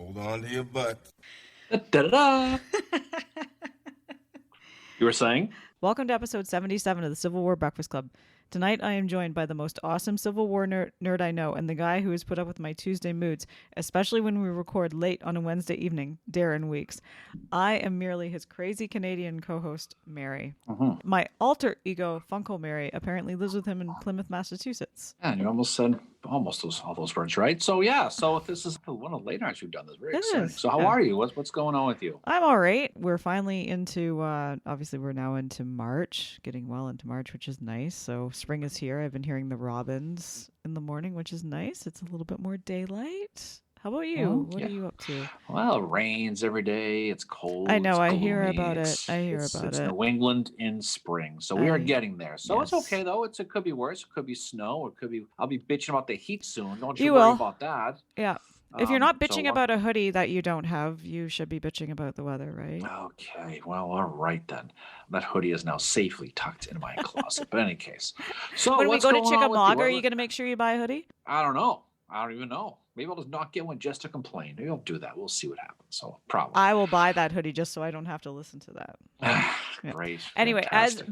Hold on to your butts. Da-da-da. You were saying? Welcome to episode 77 of the Civil War Breakfast Club. Tonight I am joined by the most awesome Civil War nerd I know and the guy who has put up with my Tuesday moods, especially when we record late on a Wednesday evening, Darren Weeks. I am merely his crazy Canadian co-host, Mary. Mm-hmm. My alter ego, Funko Mary, apparently lives with him in Plymouth, Massachusetts. Yeah, you almost said all those words, right? So yeah, so this is one of the late nights we've done this. Very exciting. So how are you? What's going on with you? I'm all right. We're finally into, obviously we're now into March, getting well into March, which is nice. So spring is here. I've been hearing the robins in the morning, which is nice. It's a little bit more daylight. How about you? What are you up to? Well, it rains every day. It's cold. I know. It's I hear gloomy. about it. It's New England in spring, so we are getting there. So yes. It's okay though. It could be worse. It could be snow. It could be. I'll be bitching about the heat soon. Don't you worry about that. Yeah. If you're not bitching about a hoodie that you don't have, you should be bitching about the weather, right? Okay. Well, all right then. That hoodie is now safely tucked in my closet. But in any case, so when we go to Chickamauga, are you going to make sure you buy a hoodie? I don't know. I don't even know. Maybe I'll just not get one just to complain. Maybe I'll do that. We'll see what happens. So probably. I will buy that hoodie just so I don't have to listen to that. Great. Anyway, as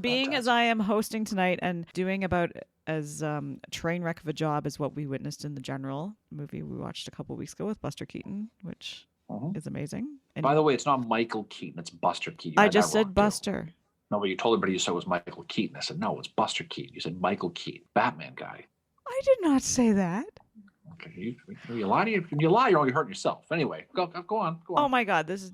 I am hosting tonight and doing about as train wreck of a job as what we witnessed in The General movie we watched a couple weeks ago with Buster Keaton, which is amazing. And by the way, it's not Michael Keaton. It's Buster Keaton. I just said Buster. Too. No, but you told everybody you said it was Michael Keaton. I said, no, it's Buster Keaton. You said Michael Keaton, Batman guy. I did not say that. Okay, you lie, you're only hurting yourself. Anyway, go on. Oh my God, this is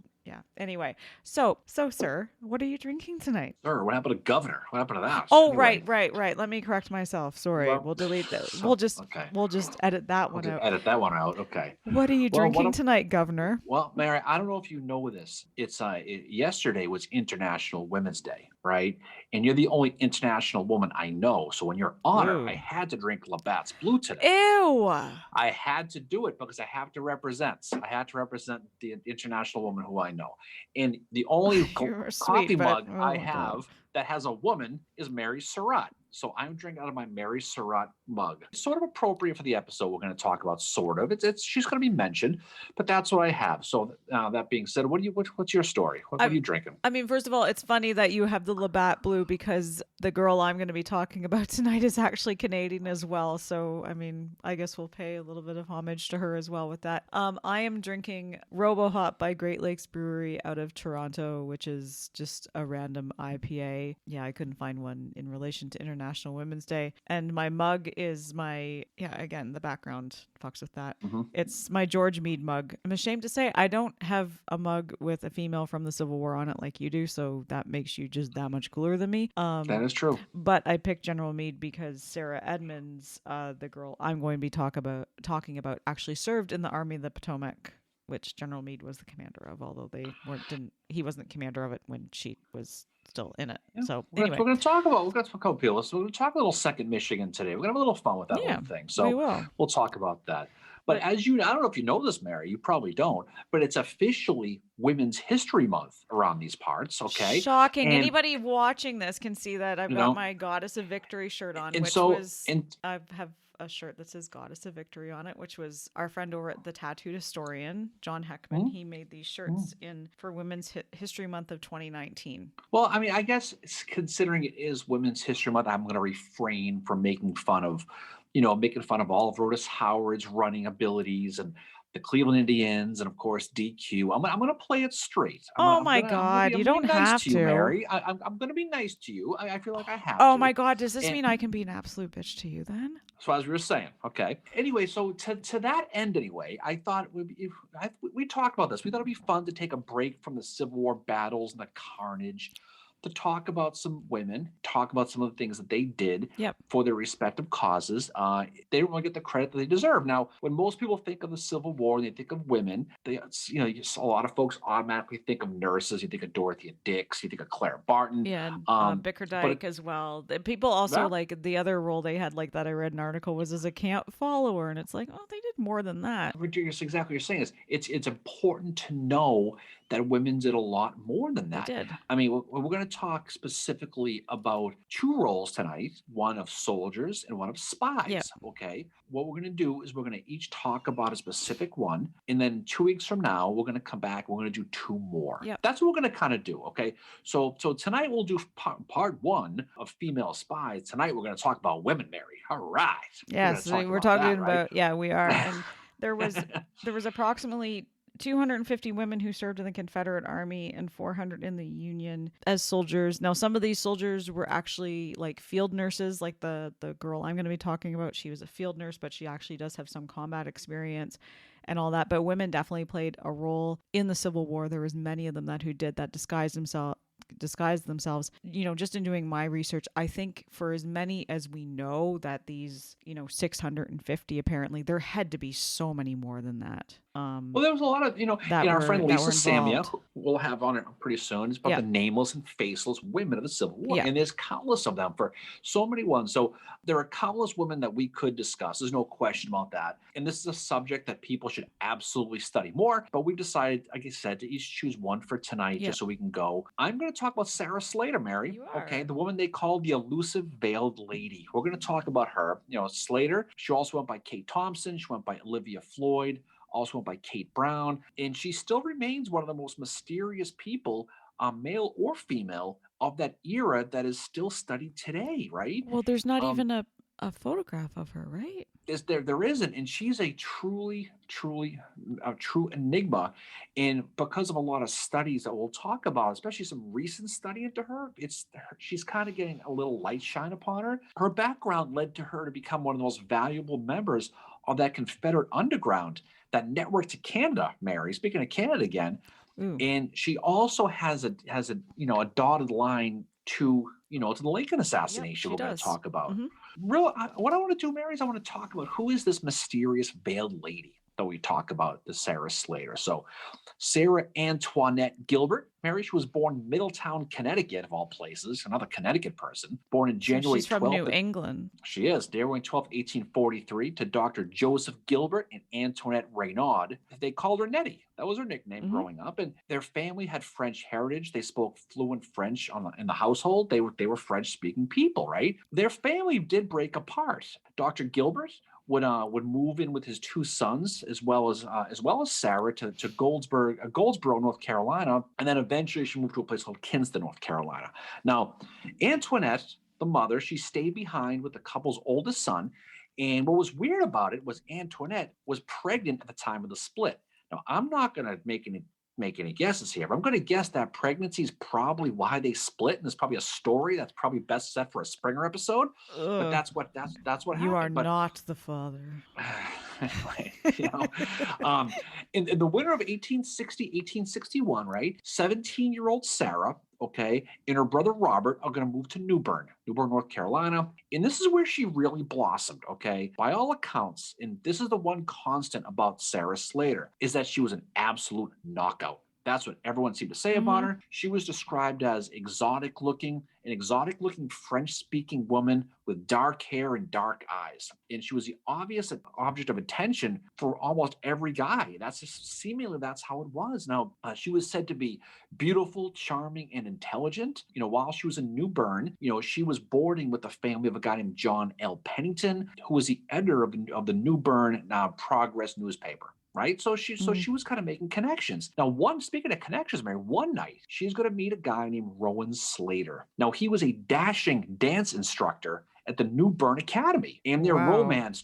Anyway, so sir, what are you drinking tonight? Sir, what happened to Governor? What happened to that? Oh, anyway. Right. Let me correct myself. Sorry, we'll delete that. We'll just edit that one out. Edit that one out. Okay. What are you drinking tonight, Governor? Well, Mary, I don't know if you know this. It's yesterday was International Women's Day, right? And you're the only international woman I know. So in your honor, I had to drink Labatt's Blue today. Ew. I had to do it because I have to represent. I had to represent the international woman who I know. And the only coffee mug I have that has a woman is Mary Surratt. So I'm drinking out of my Mary Surratt mug. It's sort of appropriate for the episode we're going to talk about, sort of. She's going to be mentioned, but that's what I have. So that being said, what's your story? What are you drinking? I mean, first of all, it's funny that you have the Labatt Blue because the girl I'm going to be talking about tonight is actually Canadian as well. So, I mean, I guess we'll pay a little bit of homage to her as well with that. I am drinking Robo Hop by Great Lakes Brewery out of Toronto, which is just a random IPA. Yeah, I couldn't find one in relation to International Women's Day. And my mug is again, the background fucks with that. Mm-hmm. It's my George Meade mug. I'm ashamed to say I don't have a mug with a female from the Civil War on it like you do, so that makes you just that much cooler than me. That is true. But I picked General Meade because Sarah Edmonds, the girl I'm going to be talking about, actually served in the Army of the Potomac, which General Meade was the commander of, although he wasn't the commander of it when she was still in it. Yeah. So anyway, we're going to talk about people. So we're going to talk a little Second Michigan today. We're going to have a little fun with that whole thing. So we'll talk about that. But as I don't know if you know this, Mary, you probably don't, but it's officially Women's History Month around these parts. Okay. Shocking. Anybody watching this can see that I've got my Goddess of Victory shirt on, I have a shirt that says Goddess of Victory on it, which was our friend over at the Tattooed Historian, John Heckman. Mm-hmm. He made these shirts for Women's History Month of 2019. Well, I mean, I guess considering it is Women's History Month, I'm going to refrain from making fun of Olive Otis Howard's running abilities and the Cleveland Indians, and of course DQ. I'm going to play it straight. You don't have to, Mary. I'm going to be nice to you. I feel like I have. Oh my God, does this mean I can be an absolute bitch to you then? So as we were saying, okay. Anyway, so to that end, anyway, I thought we talked about this. We thought it'd be fun to take a break from the Civil War battles and the carnage, to talk about some women, talk about some of the things that they did for their respective causes. They don't really get the credit that they deserve. Now, when most people think of the Civil War and they think of women, a lot of folks automatically think of nurses. You think of Dorothea Dix, you think of Clara Barton. Yeah, Bickerdike as well. People also like the other role they had, like that I read an article, was as a camp follower. And it's like, oh, they did more than that. Exactly what you're saying is it's important to know that women did a lot more than They that. did. I mean, we're going to talk specifically about two roles tonight, one of soldiers and one of Yep. spies. Okay. What we're going to do is we're going to each talk about a specific one. And then 2 weeks from now, we're going to come back. We're going to do two more. Yep. That's what we're going to kind of do. Okay. So tonight we'll do part one of female spies. Tonight we're going to talk about women, Mary. All right. We're going Yes, to talk we're about that, talking right? about, yeah, we are. And there was approximately 250 women who served in the Confederate Army and 400 in the Union as soldiers. Now, some of these soldiers were actually like field nurses, like the girl I'm going to be talking about. She was a field nurse, but she actually does have some combat experience and all that. But women definitely played a role in the Civil War. There was many of them that who did that, disguised themselves. Just in doing my research, I think for as many as we know that these 650, apparently there had to be so many more than that. Well, there was a lot of, That our were friend that Lisa were Samia, involved. who we'll have on it pretty soon, is about Yeah. the nameless and faceless women of the Civil War. Yeah. And there's countless of them for so many ones. So there are countless women that we could discuss. There's no question about that. And this is a subject that people should absolutely study more. But we've decided, like I said, to each choose one for tonight Yeah. just so we can go. I'm going to talk about Sarah Slater, Mary. You are. Okay. The woman they called the elusive veiled lady. We're going to talk about her. Slater. She also went by Kate Thompson. She went by Olivia Floyd, also by Kate Brown, and she still remains one of the most mysterious people, male or female, of that era that is still studied today, right? Well, there's not Um, even a photograph of her, right? there isn't, and she's a true enigma, and because of a lot of studies that we'll talk about, especially some recent study into her, she's kind of getting a little light shine upon her. Her background led to her to become one of the most valuable members of that Confederate underground that networked to Canada. Mary, speaking of Canada again, Ooh. and she also has a dotted line to the Lincoln Yep, assassination she we're going to does. talk about. Mm-hmm. What I want to do, Mary, is I want to talk about who is this mysterious veiled lady that we talk about, the Sarah Slater. So Sarah Antoinette Gilbert. Mary, she was born in Middletown, Connecticut, of all places, another Connecticut person, born in So January she's from New 12th. England. She is. January 12th, 1843, to Dr. Joseph Gilbert and Antoinette Raynaud. They called her Nettie. That was her nickname Mm-hmm. growing up. And their family had French heritage. They spoke fluent French in the household. They were French-speaking people, right? Their family did break apart. Dr. Gilbert would move in with his two sons as well as Sarah to Goldsboro, North Carolina, and then eventually she moved to a place called Kinston, North Carolina. Now, Antoinette, the mother, she stayed behind with the couple's oldest son, and what was weird about it was Antoinette was pregnant at the time of the split. Now, I'm not going to make any guesses here, but I'm going to guess that pregnancy is probably why they split, and there's probably a story that's probably best set for a Springer episode. But that's what You are happened. But not the father. anyway, in the winter of 1861, right? 17-year-old Sarah, okay, and her brother Robert are going to move to New Bern, North Carolina. And this is where she really blossomed, okay? By all accounts, and this is the one constant about Sarah Slater, is that she was an absolute knockout. That's what everyone seemed to say about her. She was described as an exotic looking French-speaking woman with dark hair and dark eyes. And she was the obvious object of attention for almost every guy. Seemingly that's how it was. Now, she was said to be beautiful, charming, and intelligent. While she was in New Bern, she was boarding with the family of a guy named John L. Pennington, who was the editor of the New Bern Progress newspaper. Right. So she was kind of making connections. Now, speaking of connections, Mary, one night she's going to meet a guy named Rowan Slater. Now, he was a dashing dance instructor at the New Bern Academy, and their romance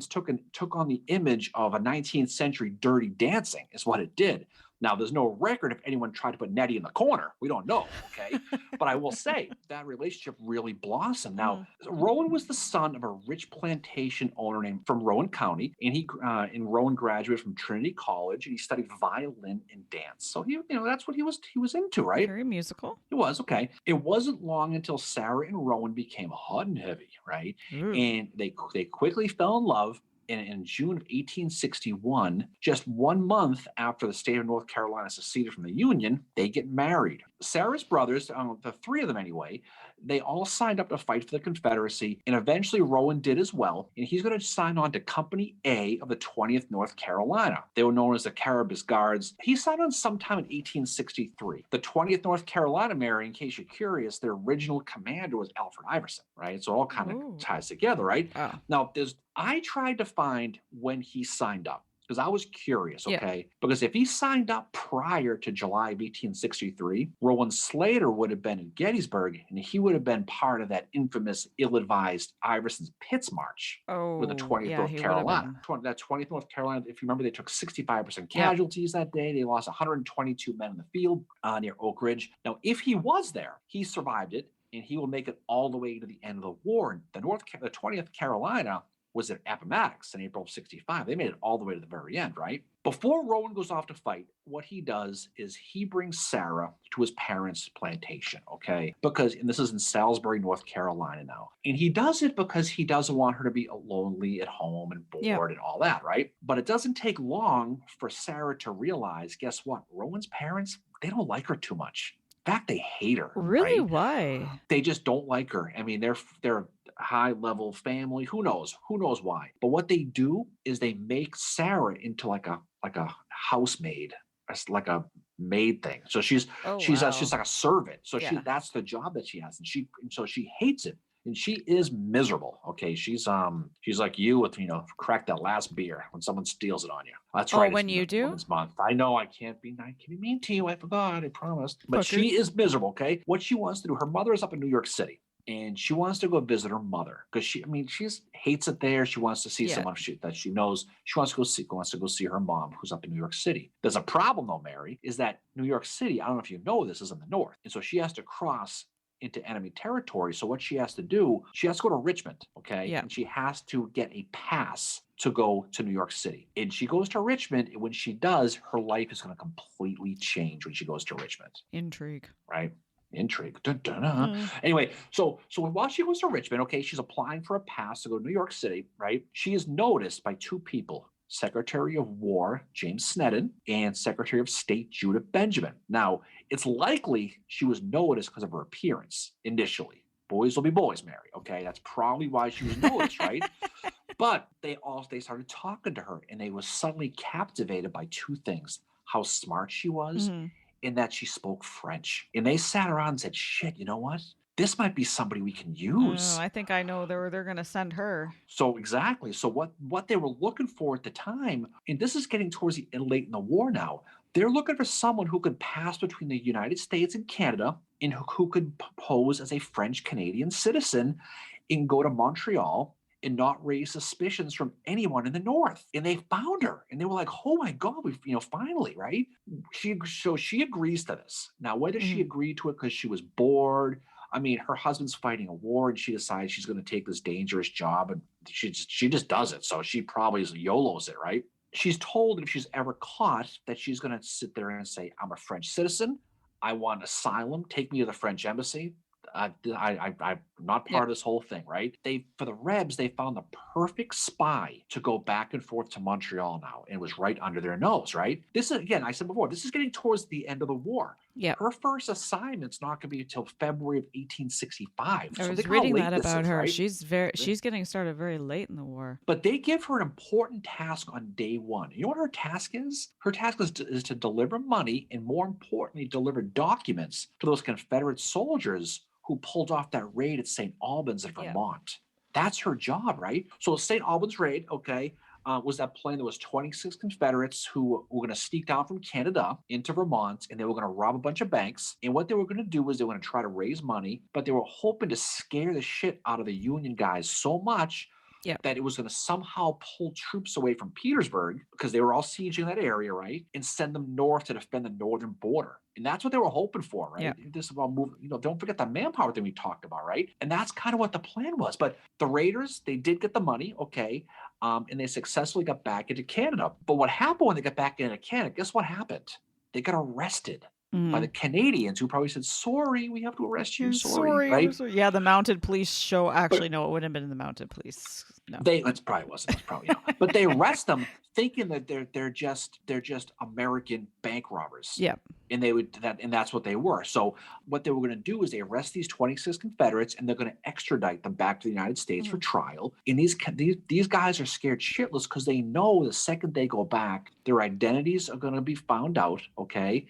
took on the image of a 19th century dirty dancing, is what it did. Now, there's no record if anyone tried to put Nettie in the corner. We don't know, okay? But I will say that relationship really blossomed. Now, Rowan was the son of a rich plantation owner from Rowan County, and Rowan graduated from Trinity College, and he studied violin and dance. So that's what he was into, right? Very musical. It was, okay. It wasn't long until Sarah and Rowan became hot and heavy, right? Ooh. And they quickly fell in love. in June of 1861, just 1 month after the state of North Carolina seceded from the Union, they get married. Sarah's brothers, the three of them anyway, they all signed up to fight for the Confederacy, and eventually Rowan did as well, and he's going to sign on to Company A of the 20th North Carolina. They were known as the Caribous Guards. He signed on sometime in 1863. The 20th North Carolina, Mary, in case you're curious, their original commander was Alfred Iverson, right? So it all kind of ties together, right? Wow. Now, I tried to find when he signed up because I was curious, okay? Because if he signed up prior to July of 1863, Rowan Slater would have been in Gettysburg, and he would have been part of that infamous ill-advised Iverson's Pitts March with the 20th North Carolina. That 20th North Carolina, if you remember, they took 65% casualties that day. They lost 122 men in the field near Oak Ridge. Now, if he was there, he survived it, and he will make it all the way to the end of the war. The 20th Carolina was at Appomattox in April of 65. They made it all the way to the very end, right? Before Rowan goes off to fight, what he does is he brings Sarah to his parents' plantation, okay? And this is in Salisbury, North Carolina now. And he does it because he doesn't want her to be lonely at home and bored and all that, right? But it doesn't take long for Sarah to realize, guess what? Rowan's parents, they don't like her too much. In fact, they hate her. Really? Right? Why? They just don't like her. I mean, they're high-level family. Who knows? Who knows why? But what they do is they make Sarah into like a housemaid, like a maid thing. So she's like a servant. So that's the job that she has, and so she hates it. And she is miserable. Okay, she's like you with crack that last beer when someone steals it on you. That's right. When you do? Month. I know I can't be mean to you. I forgot. I promised. But she is miserable. Okay, what she wants to do. Her mother is up in New York City, and she wants to go visit her mother because she hates it there. She wants to see someone that she knows. She wants to go see her mom, who's up in New York City. There's a problem though, Mary, is that New York City, I don't know if you know this, is in the north, and so she has to cross into enemy territory. So what she has to do, she has to go to Richmond, okay? Yeah. And she has to get a pass to go to New York City. And she goes to Richmond, and when she does, her life is going to completely change when she goes to Richmond. Intrigue. Right? Intrigue. Anyway, so while she goes to Richmond, okay, she's applying for a pass to go to New York City, right? She is noticed by two people, Secretary of War James Snedden and Secretary of State Judith Benjamin. Now, it's likely she was noticed because of her appearance initially. Boys will be boys, Mary, okay? That's probably why she was noticed, right? But they started talking to her, and they were suddenly captivated by two things: how smart she was, and that she spoke French. And they sat around and said, shit, you know what? This might be somebody we can use. I think I know they're going to send her. So exactly. So what they were looking for at the time, and this is getting towards the late in the war now, they're looking for someone who could pass between the United States and Canada, and who could pose as a French-Canadian citizen and go to Montreal and not raise suspicions from anyone in the North. And they found her, and they were like, oh my God, we finally, right? So she agrees to this. Now, whether she agreed to it because she was bored, I mean, her husband's fighting a war, and she decides she's going to take this dangerous job, and she just does it. So she probably YOLOs it, right? She's told that if she's ever caught, that she's going to sit there and say, I'm a French citizen. I want asylum. Take me to the French embassy. I'm not part of this whole thing, right? For the Rebs, they found the perfect spy to go back and forth to Montreal now, and it was right under their nose, right? This is, again, I said before, this is getting towards the end of the war. Yeah. Her first assignment's not going to be until February of 1865. I was reading that about her. Right? She's getting started very late in the war. But they give her an important task on day one. You know what her task is? Her task is to deliver money, and more importantly, deliver documents to those Confederate soldiers who pulled off that raid at St. Albans in Vermont. That's her job, right? So St. Albans raid, okay, was that plane that was 26 Confederates who were going to sneak down from Canada into Vermont, and they were going to rob a bunch of banks. And what they were going to do was they were going to try to raise money, but they were hoping to scare the shit out of the Union guys so much that it was going to somehow pull troops away from Petersburg, because they were all sieging that area, right? And send them north to defend the northern border. And that's what they were hoping for, right? This is about moving, don't forget the manpower thing we talked about, right? And that's kind of what the plan was. But the Raiders, they did get the money, okay, and they successfully got back into Canada. But what happened when they got back into Canada, guess what happened? They got arrested by the Canadians, who probably said, sorry, we have to arrest you. Sorry. Right? Yeah, the mounted police show. Actually, no, it wouldn't have been the mounted police. No. It probably wasn't. It's probably but they arrest them thinking that they're just American bank robbers. Yeah. And that's what they were. So what they were going to do is they arrest these 26 Confederates and they're going to extradite them back to the United States for trial. And these guys are scared shitless because they know the second they go back, their identities are going to be found out. Okay,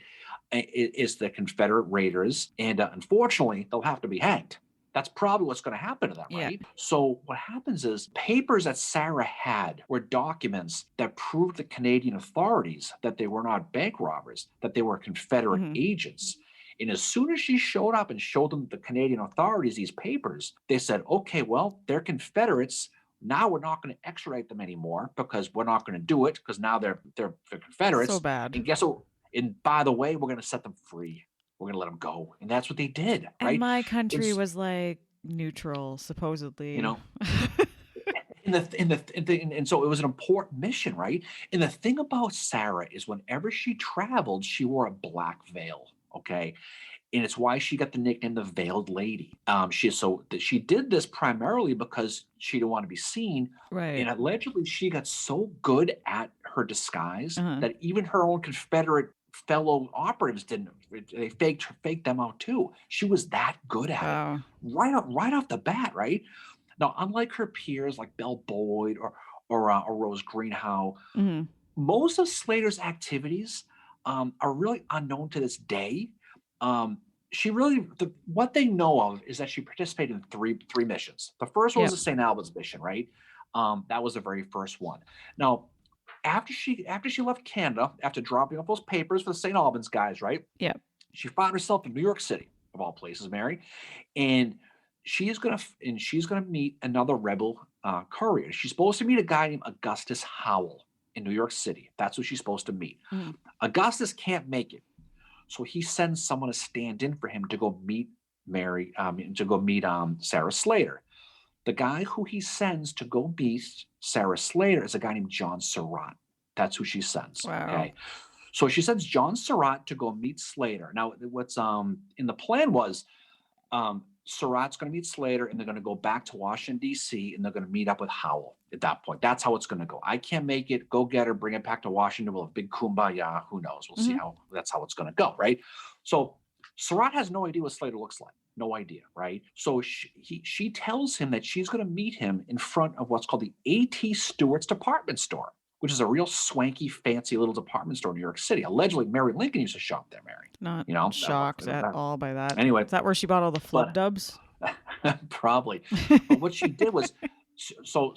it's the Confederate raiders, and unfortunately, they'll have to be hanged. That's probably what's going to happen to them, right? Yeah. So what happens is papers that Sarah had were documents that proved the Canadian authorities that they were not bank robbers, that they were Confederate agents. And as soon as she showed up and showed them the Canadian authorities these papers, they said, okay, well, they're Confederates. Now we're not going to extradite them anymore because we're not going to do it because now they're Confederates. So bad. And guess what? And by the way, we're going to set them free. We're going to let them go. And that's what they did, right? And my country was like neutral, supposedly. You know, and so it was an important mission, right? And the thing about Sarah is whenever she traveled, she wore a black veil, okay? And it's why she got the nickname the Veiled Lady. She did this primarily because she didn't want to be seen. Right. And allegedly she got so good at her disguise that even her own Confederate fellow operatives they faked them out too. She was that good at it. Right off the bat, right? Now, unlike her peers like Belle Boyd or Rose Greenhow, most of Slater's activities are really unknown to this day. What they know of is that she participated in three missions. The first one was the St. Albans mission, right? That was the very first one. Now, after she left Canada, after dropping off those papers for the St. Albans guys, right? Yeah. She found herself in New York City, of all places, Mary, and she's gonna meet another rebel courier. She's supposed to meet a guy named Augustus Howell in New York City. That's who she's supposed to meet. Augustus can't make it, so he sends someone to stand in for him to go meet Sarah Slater. The guy who he sends to go meet Sarah Slater is a guy named John Surratt. That's who she sends. Wow. Okay. So she sends John Surratt to go meet Slater. Now, what's in the plan was Surratt's going to meet Slater and they're going to go back to Washington, D.C., and they're going to meet up with Howell at that point. That's how it's going to go. I can't make it. Go get her. Bring it back to Washington. We'll have big kumbaya. Who knows? We'll see that's how it's going to go, right? So Surratt has no idea what Slater looks like. No idea, right? So she tells him that she's going to meet him in front of what's called the A.T. Stewart's department store, which is a real swanky, fancy little department store in New York City. Allegedly, Mary Lincoln used to shop there, Mary. Not shocked at all by that. Anyway. Is that where she bought all the flub dubs? Probably. But what she did was, so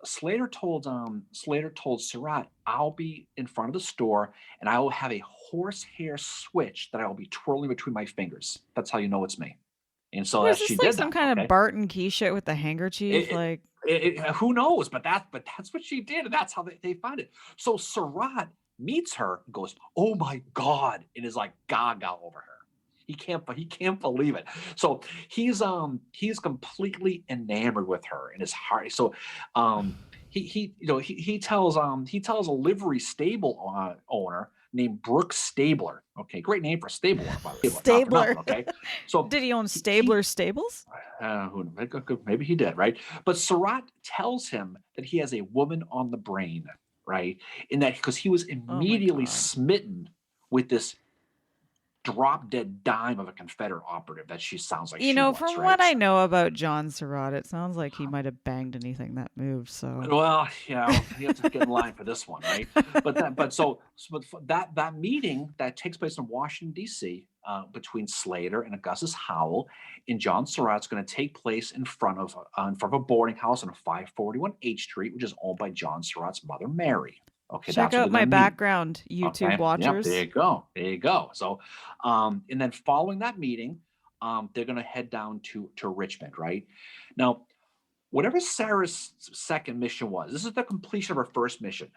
Slater told Surratt, I'll be in front of the store and I will have a horsehair switch that I will be twirling between my fingers. That's how you know it's me. And so Was she this did like some kind of Barton Key shit with the handkerchief? Who knows? But that's what she did, and that's how they find it. So Surratt meets her and goes, "Oh my God!" and is like gaga over her. He can't believe it. So he's completely enamored with her in his heart. So he tells a livery stable owner named Brooks Stabler. Okay, great name for a stable owner, by the way. Stabler. Okay, so did he own Stabler Stables? Maybe he did, right? But Surratt tells him that he has a woman on the brain, right? In that because he was immediately smitten with this drop dead dime of a Confederate operative that she sounds like. From what I know about John Surratt, it sounds like he might have banged anything that moved. So well, yeah, you have to get in line for this one, right? But that meeting that takes place in Washington D.C. Between Slater and Augustus Howell and John Surratt's going to take place in front of a boarding house on 541 H Street, which is owned by John Surratt's mother, Mary. Okay, check out my background, YouTube watchers. Yep, there you go. So, and then following that meeting, they're going to head down to Richmond, right? Now, whatever Sarah's second mission was, this is the completion of her first mission.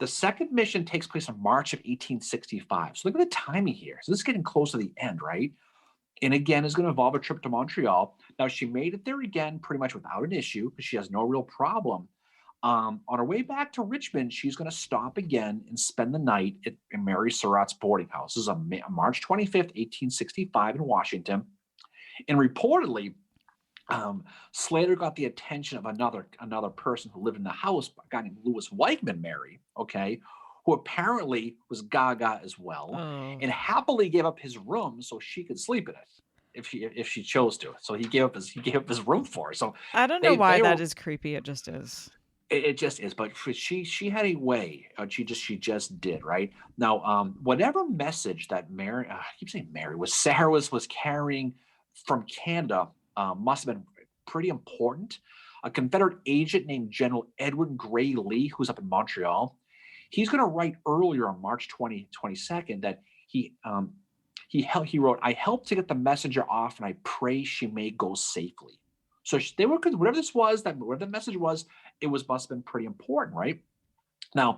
The second mission takes place in March of 1865. So look at the timing here. So this is getting close to the end, right? And again, it's going to involve a trip to Montreal. Now, she made it there again pretty much without an issue because she has no real problem. On her way back to Richmond, she's going to stop again and spend the night in Mary Surratt's boarding house. This is on March 25th, 1865 in Washington. And reportedly, Slater got the attention of another person who lived in the house, a guy named Louis Weichman Mary, okay, who apparently was gaga as well, Oh, and happily gave up his room so she could sleep in it if she chose to. So he gave up his room for her. So I don't know they why they were that is creepy. It just is. it just is, but she had a way. She just did right now. Whatever message that Mary, I keep saying Mary, was Sarah was carrying from Canada, must have been pretty important. A Confederate agent named General Edward Gray Lee, who's up in Montreal, he's going to write earlier on March 22nd that he wrote, "I helped to get the messenger off, and I pray she may go safely." So they were, whatever this was, that whatever the message was, it was must have been pretty important, right? Now,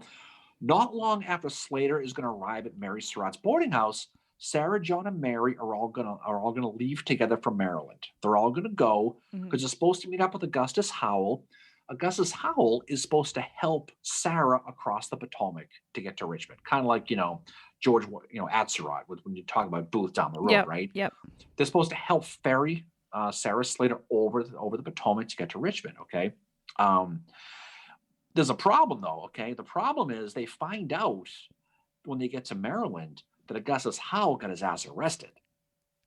not long after Slater is going to arrive at Mary Surratt's boarding house, Sarah, John, and Mary are all gonna leave together from Maryland. They're all gonna go Mhm. because they're supposed to meet up with Augustus Howell. Augustus Howell is supposed to help Sarah across the Potomac to get to Richmond, kind of like George, Atzerodt, when you talk about Booth down the road, Yep. right? Yep. They're supposed to help ferry Sarah Slater over the Potomac to get to Richmond. Okay. Um, there's a problem though. Okay, the problem is they find out when they get to Maryland that Augustus Howell got his ass arrested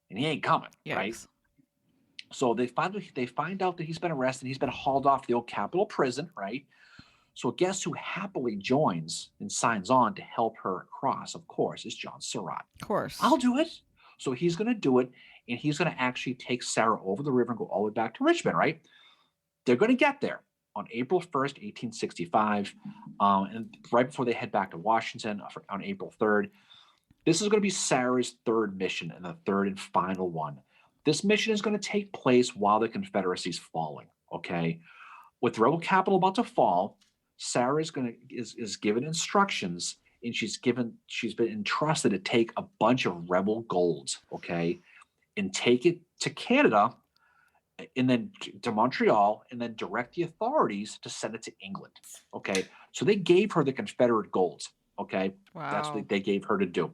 and he ain't coming. Right. Yikes. So they find out that he's been arrested. He's been hauled off to the old Capitol prison. Right. So guess who happily joins and signs on to help her across? Of course, is John Surratt. Of course. I'll do it. So he's going to do it, and he's going to actually take Sarah over the river and go all the way back to Richmond, right? They're going to get there on April 1st, 1865, and right before they head back to Washington on April 3rd. This is going to be Sarah's third mission and the third and final one. This mission is going to take place while the Confederacy's falling, okay? With the rebel capital about to fall, Sarah is given instructions, and she's been entrusted to take a bunch of rebel golds, okay, and take it to Canada, and then to Montreal, and then direct the authorities to send it to England. Okay, so they gave her the Confederate golds. Okay, that's Wow. what they gave her to do.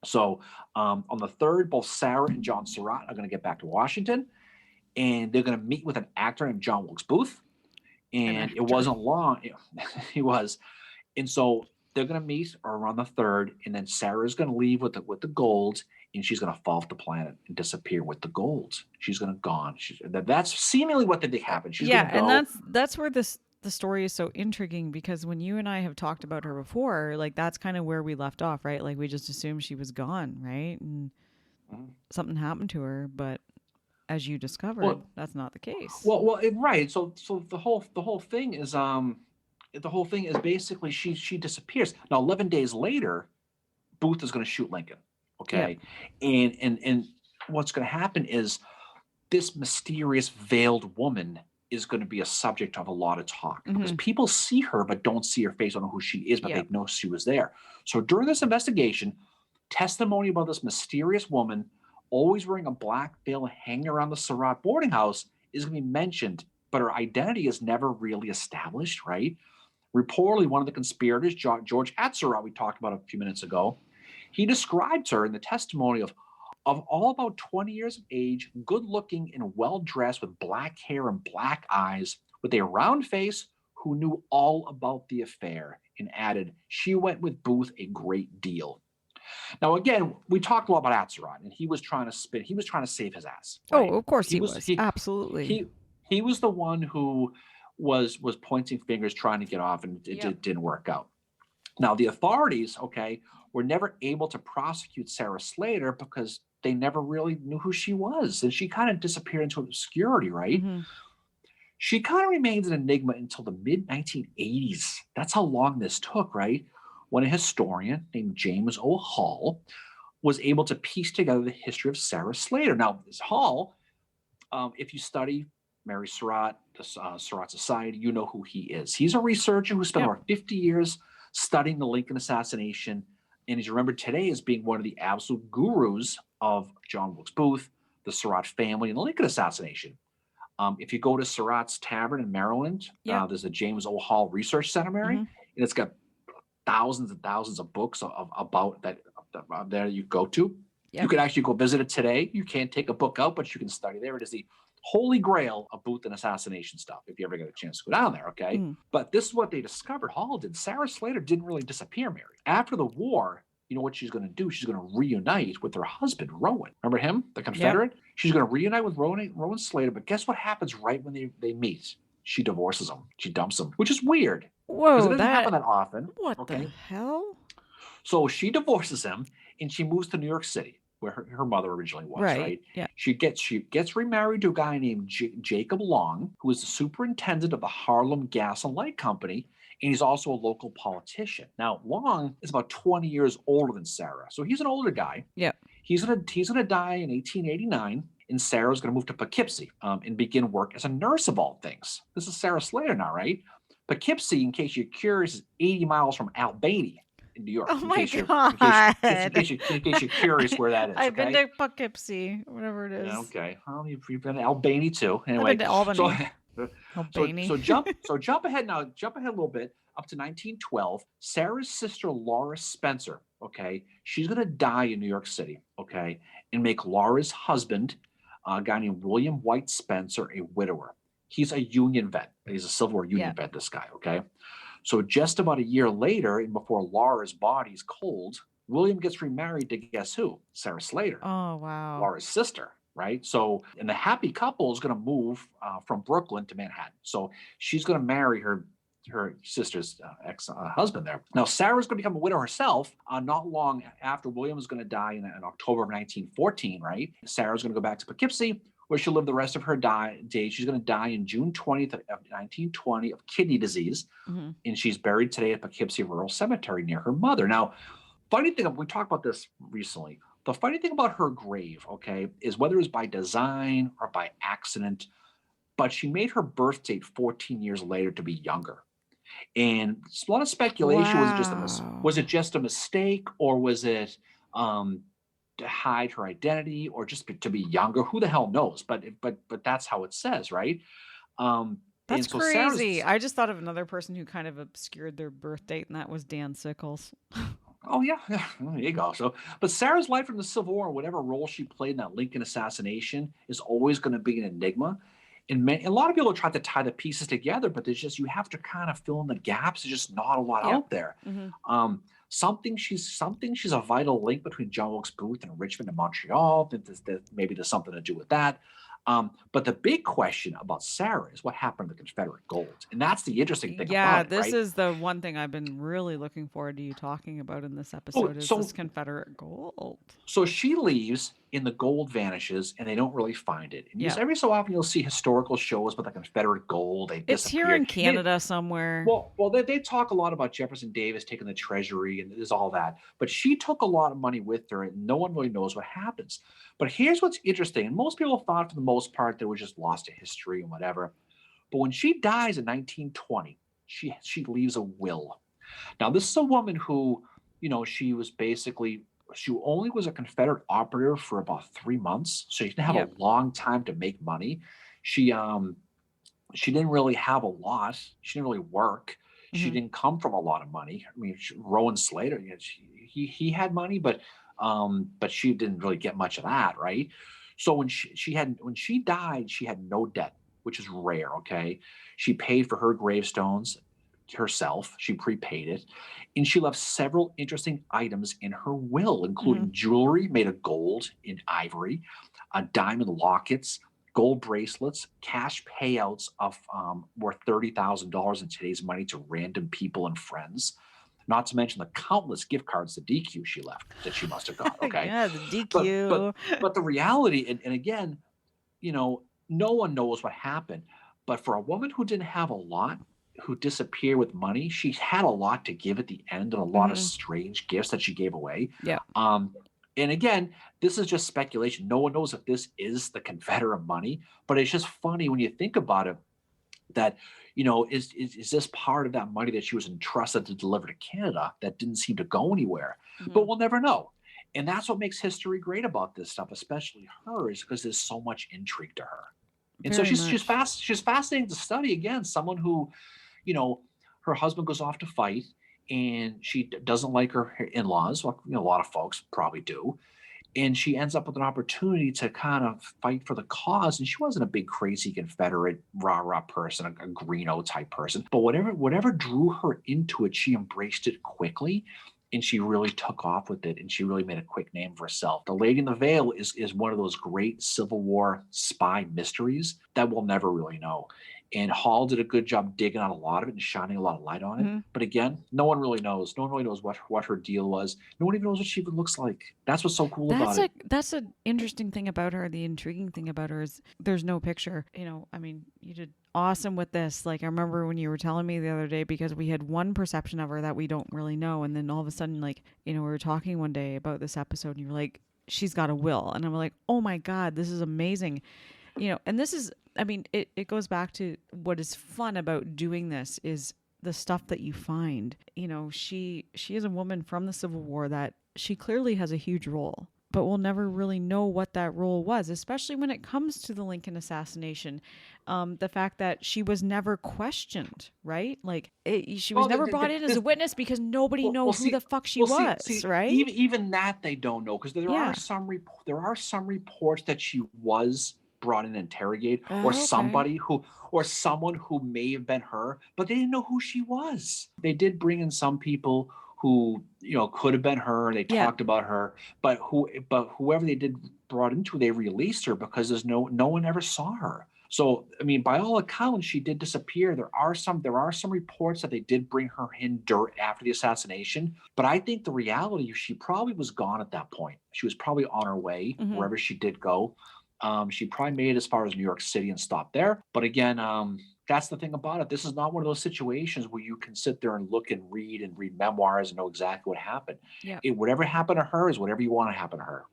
So on the third, both Sarah and John Surratt are going to get back to Washington, and they're going to meet with an actor named John Wilkes Booth. An And it actor. wasn't long. He was, and so they're going to meet around the third, and then Sarah's going to leave with the gold, and she's going to fall off the planet and disappear with the gold. She's going to gone. That's seemingly what they think happened. She's going Yeah, to and go. that's where the story is so intriguing because when you and I have talked about her before, like that's kind of where we left off, right? Like we just assumed she was gone, right? And Mhm. something happened to her, but as you discovered, Well, that's not the case. right. So the whole thing is basically she disappears. Now 11 days later, Booth is going to shoot Lincoln. Yep. Okay, and what's going to happen is this mysterious veiled woman is going to be a subject of a lot of talk because Hmm. people see her but don't see her face, don't know who she is, but they Yep. know she was there. So during this investigation, testimony about this mysterious woman always wearing a black veil hanging around the Surratt boarding house is going to be mentioned, but her identity is never really established, right? Reportedly, one of the conspirators, George Atzerodt, we talked about a few minutes ago, he described her in the testimony of all about 20 years of age, good looking and well dressed with black hair and black eyes, with a round face, who knew all about the affair, and added, she went with Booth a great deal. Now, again, we talked a lot about Atzerodt, and he was trying to save his ass, Oh, right? of course He he was was. he Absolutely. he he was the one who was pointing fingers, trying to get off, and Yep. didn't work out. Now, the authorities, okay, were never able to prosecute Sarah Slater because they never really knew who she was, and she kind of disappeared into obscurity, right? Hmm. She kind of remains an enigma until the mid 1980s. That's how long this took, right? When a historian named James O. Hall was able to piece together the history of Sarah Slater. Now, this Hall, if you study Mary Surratt, the Surratt Society, you know who he is. He's a researcher who spent Yep. over 50 years studying the Lincoln assassination, and he's remembered today as being one of the absolute gurus of John Wilkes Booth, the Surratt family, and the Lincoln assassination. If you go to Surratt's Tavern in Maryland, Yep. there's a James O. Hall Research Center, Mary, Hmm. and it's got thousands and thousands of books about that there you go to. You Yep. could actually go visit it today. You can't take a book out, but you can study there. It is the holy grail of Booth and assassination stuff, if you ever get a chance to go down there, okay? But this is what they discovered, Hall did. Sarah Slater didn't really disappear, Mary. After the war, you know what she's going to do? She's going to reunite with her husband, Rowan. Remember him, the Confederate? Yep. She's going to reunite with Rowan Slater, but guess what happens right when they meet? She divorces him. She dumps him, which is weird. Whoa, because it doesn't happen that often. What the hell? So she divorces him, and she moves to New York City, where her mother originally was, right? Yeah. She gets remarried to a guy named Jacob Long, who is the superintendent of the Harlem Gas and Light Company, and he's also a local politician. Now, Long is about 20 years older than Sarah, so he's an older guy. Yeah. He's gonna die in 1889, and Sarah's gonna move to Poughkeepsie and begin work as a nurse of all things. This is Sarah Slater now, right? Poughkeepsie, in case you're curious, is 80 miles from Albany in New York. Oh my God. In case you're curious where that is. I've been to Poughkeepsie, whatever it is. Yeah, okay. Well, you've been to Albany too. Anyway, I've been to Albany. Albany. So jump ahead now. Jump ahead a little bit up to 1912. Sarah's sister Laura Spencer. Okay, she's gonna die in New York City. Okay, and make Laura's husband, a guy named William White Spencer, a widower. He's a Union vet. He's a Civil War Union vet. This guy. Okay. So just about a year later, and before Laura's body's cold, William gets remarried to guess who? Sarah Slater. Oh, wow. Laura's sister, right? So, and the happy couple is going to move from Brooklyn to Manhattan. So she's going to marry her sister's ex-husband there. Now, Sarah's going to become a widow herself not long after William is going to die in October of 1914, right? Sarah's going to go back to Poughkeepsie, where she'll live the rest of her days. She's going to die in June 20th of 1920 of kidney disease, and she's buried today at Poughkeepsie Rural Cemetery near her mother. Now, funny thing, we talked about this recently. The funny thing about her grave, okay, is whether it was by design or by accident, but she made her birth date 14 years later to be younger. And a lot of speculation. Was it just a mistake, or was it to hide her identity, or just to be younger? Who the hell knows? But that's how it says, right? That's crazy. I just thought of another person who kind of obscured their birth date, and that was Dan Sickles. Oh yeah, there you go. So, but Sarah's life in the Civil War, whatever role she played in that Lincoln assassination, is always going to be an enigma. And a lot of people try to tie the pieces together, but there's just, you have to kind of fill in the gaps. There's just not a lot out there. She's a vital link between John Wilkes Booth and Richmond and Montreal. Maybe there's something to do with that. But the big question about Sarah is what happened to the Confederate gold. And that's the interesting thing about it, this is the one thing I've been really looking forward to you talking about in this episode this Confederate gold. So she leaves and the gold vanishes and they don't really find it. And every so often you'll see historical shows about the Confederate gold. It's here in Canada somewhere. Well, they talk a lot about Jefferson Davis taking the treasury and there's all that. But she took a lot of money with her and no one really knows what happens. But here's what's interesting. And most people thought for the most part that it was just lost to history and whatever. But when she dies in 1920, she leaves a will. Now, this is a woman who, she was basically, she only was a Confederate operative for about 3 months. So she didn't have a long time to make money. She didn't really have a lot. She didn't really work. She didn't come from a lot of money. I mean, Rowan Slater, he had money, but she didn't really get much of that, right? So when she died, she had no debt, which is rare. Okay, she paid for her gravestones herself. She prepaid it, and she left several interesting items in her will, including jewelry made of gold and ivory, diamond lockets, gold bracelets, cash payouts of worth $30,000 in today's money to random people and friends. Not to mention the countless gift cards to DQ she left that she must have got. Okay. Yeah, the DQ. But the reality, and again, no one knows what happened. But for a woman who didn't have a lot, who disappeared with money, she had a lot to give at the end and a lot of strange gifts that she gave away. Yeah. And again, this is just speculation. No one knows if this is the Confederate money, but it's just funny when you think about it that, is this part of that money that she was entrusted to deliver to Canada that didn't seem to go anywhere? But we'll never know. And that's what makes history great about this stuff, especially her, is because there's so much intrigue to her. And so she's fascinating to study. Again, someone who, her husband goes off to fight and she doesn't like her in-laws. Well, a lot of folks probably do. and she ends up with an opportunity to kind of fight for the cause. And she wasn't a big crazy Confederate rah-rah person, a Greeno type person, but whatever drew her into it, she embraced it quickly, and she really took off with it, and she really made a quick name for herself. The Lady in the Veil is one of those great Civil War spy mysteries that we'll never really know. And Hall did a good job digging out a lot of it and shining a lot of light on it. Mm-hmm. But again, no one really knows. No one really knows what her deal was. No one even knows what she even looks like. That's what's so cool about it. That's an interesting thing about her. The intriguing thing about her is there's no picture. I mean, you did awesome with this. Like, I remember when you were telling me the other day, because we had one perception of her that we don't really know, and then all of a sudden, like, we were talking one day about this episode, and you were like, she's got a will, and I'm like, oh my god, this is amazing. And this is, I mean, it goes back to what is fun about doing this is the stuff that you find. She is a woman from the Civil War that she clearly has a huge role, but we'll never really know what that role was, especially when it comes to the Lincoln assassination. The fact that she was never questioned, right? Like, she was never brought in as a witness because nobody knows who the fuck she was, right? Even that they don't know, because there are some reports that she was brought in and interrogated, or someone who may have been her, but they didn't know who she was. They did bring in some people who could have been her, and they talked about her, but whoever they did brought into, they released her because there's no one ever saw her. So, I mean, by all accounts, she did disappear. There are some reports that they did bring her in dirt after the assassination, but I think the reality, she probably was gone at that point. She was probably on her way wherever she did go. She probably made it as far as New York City and stopped there. But again, that's the thing about it. This is not one of those situations where you can sit there and look and read memoirs and know exactly what happened. Yeah. Whatever happened to her is whatever you want to happen to her.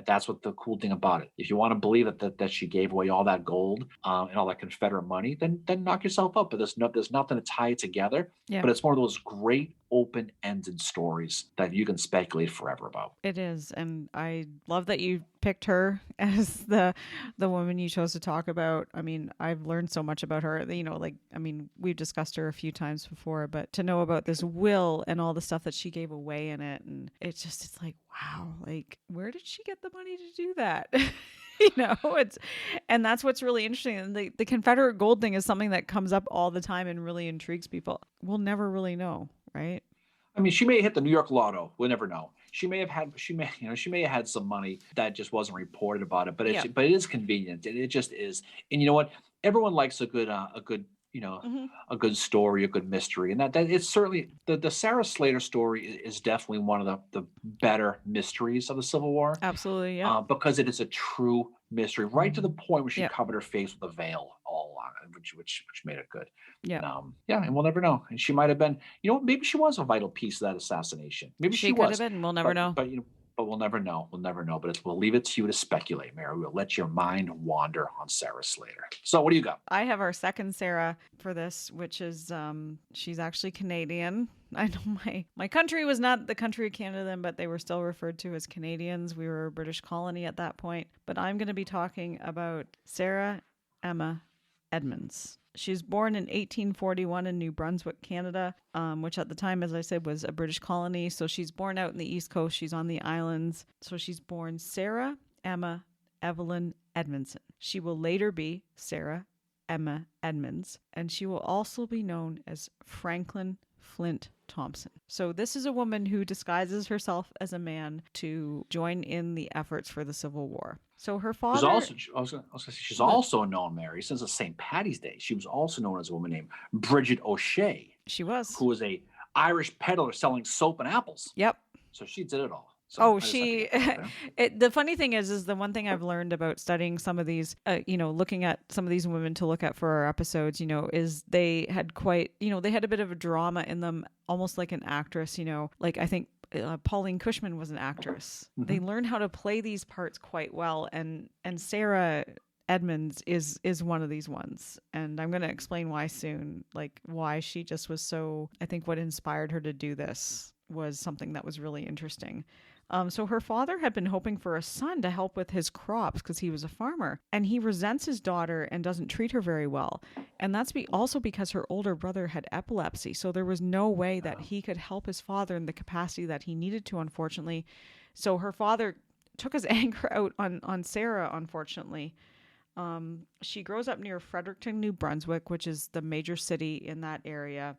That's what the cool thing about it. If you want to believe that she gave away all that gold and all that Confederate money, then knock yourself up. But there's nothing to tie it together. Yeah. But it's one of those great open-ended stories that you can speculate forever about. It is, and I love that you picked her as the woman you chose to talk about. I mean, I've learned so much about her. We've discussed her a few times before, but to know about this will and all the stuff that she gave away in it, and it's like, wow, like, where did she get the money to do that? And that's what's really interesting. And the Confederate gold thing is something that comes up all the time and really intrigues people. We'll never really know, right? I mean, she may have hit the New York Lotto. We'll never know. She may have had some money that just wasn't reported about it. But it is convenient. It just is. And you know what? Everyone likes a good a good story, a good mystery, and that it's certainly the Sarah Slater story is definitely one of the better mysteries of the Civil War. Absolutely, yeah. Because it is a true mystery, right to the point where she covered her face with a veil all along, which made it good. Yeah, and we'll never know. And she might have been, maybe she was a vital piece of that assassination. Maybe she could was. have been. We'll never know. But we'll never know. We'll never know. But we'll leave it to you to speculate, Mary. We'll let your mind wander on Sarah Slater. So what do you got? I have our second Sarah for this, which is she's actually Canadian. I know my country was not the country of Canada then, but they were still referred to as Canadians. We were a British colony at that point. But I'm going to be talking about Sarah Emma Edmonds. She was born in 1841 in New Brunswick, Canada, which at the time, as I said, was a British colony. So she's born out in the East Coast. She's on the islands. So she's born Sarah Emma Evelyn Edmondson. She will later be Sarah Emma Edmonds, and she will also be known as Franklin Flint Thompson. So this is a woman who disguises herself as a man to join in the efforts for the Civil War. So her father... She's also known, Mary, since it's St. Patty's Day. She was also known as a woman named Bridget O'Shea. She was. Who was a Irish peddler selling soap and apples. Yep. So she did it all. So the funny thing is the one thing I've learned about studying some of these, looking at some of these women to look at for our episodes, is they had they had a bit of a drama in them, almost like an actress, like I think Pauline Cushman was an actress. Mm-hmm. They learned how to play these parts quite well. And Sarah Edmonds is one of these ones. And I'm going to explain why soon, like why she just was so, I think what inspired her to do this was something that was really interesting. So her father had been hoping for a son to help with his crops because he was a farmer, and he resents his daughter and doesn't treat her very well. And that's also because her older brother had epilepsy. So there was no way that he could help his father in the capacity that he needed to, unfortunately. So her father took his anger out on Sarah, unfortunately. She grows up near Fredericton, New Brunswick, which is the major city in that area.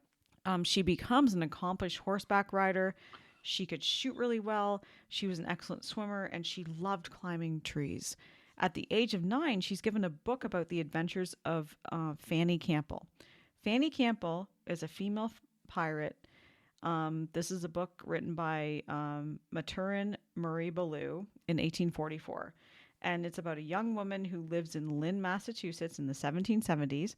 She becomes an accomplished horseback rider. She could shoot really well. She was an excellent swimmer, and she loved climbing trees. At the age of 9, she's given a book about the adventures of Fanny Campbell. Fanny Campbell is a female pirate. This is a book written by Maturin Marie Ballou in 1844. And it's about a young woman who lives in Lynn, Massachusetts in the 1770s.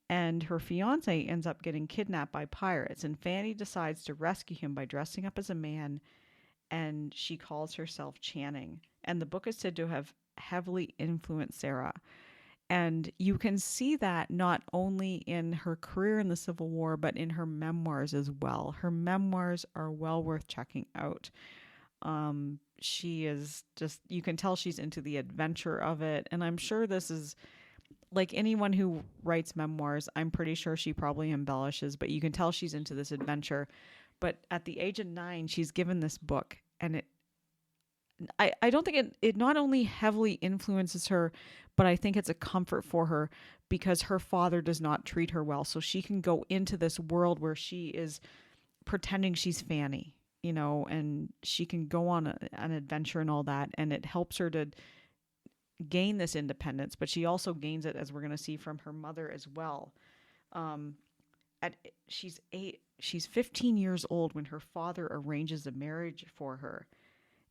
And her fiance ends up getting kidnapped by pirates. And Fanny decides to rescue him by dressing up as a man. And she calls herself Channing. And the book is said to have heavily influenced Sarah. And you can see that not only in her career in the Civil War, but in her memoirs as well. Her memoirs are well worth checking out. She is just, you can tell she's into the adventure of it. And I'm sure this is like anyone who writes memoirs, I'm pretty sure she probably embellishes, but you can tell she's into this adventure. But at the age of 9, she's given this book, and I don't think it not only heavily influences her, but I think it's a comfort for her because her father does not treat her well. So she can go into this world where she is pretending she's Fanny, and she can go on an adventure and all that. And it helps her to gain this independence, but she also gains it, as we're going to see, from her mother as well. She's 15 years old when her father arranges a marriage for her.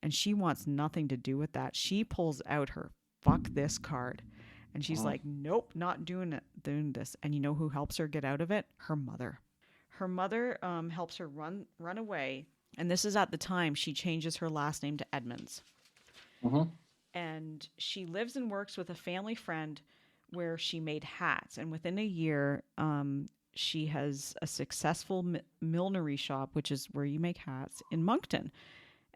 And she wants nothing to do with that. She pulls out her "fuck this" card. And she's like, nope, not doing this. And you know who helps her get out of it? Her mother. Her mother helps her run away. And this is at the time she changes her last name to Edmonds. Mm-hmm. And she lives and works with a family friend where she made hats. And within a year, she has a successful millinery shop, which is where you make hats, in Moncton.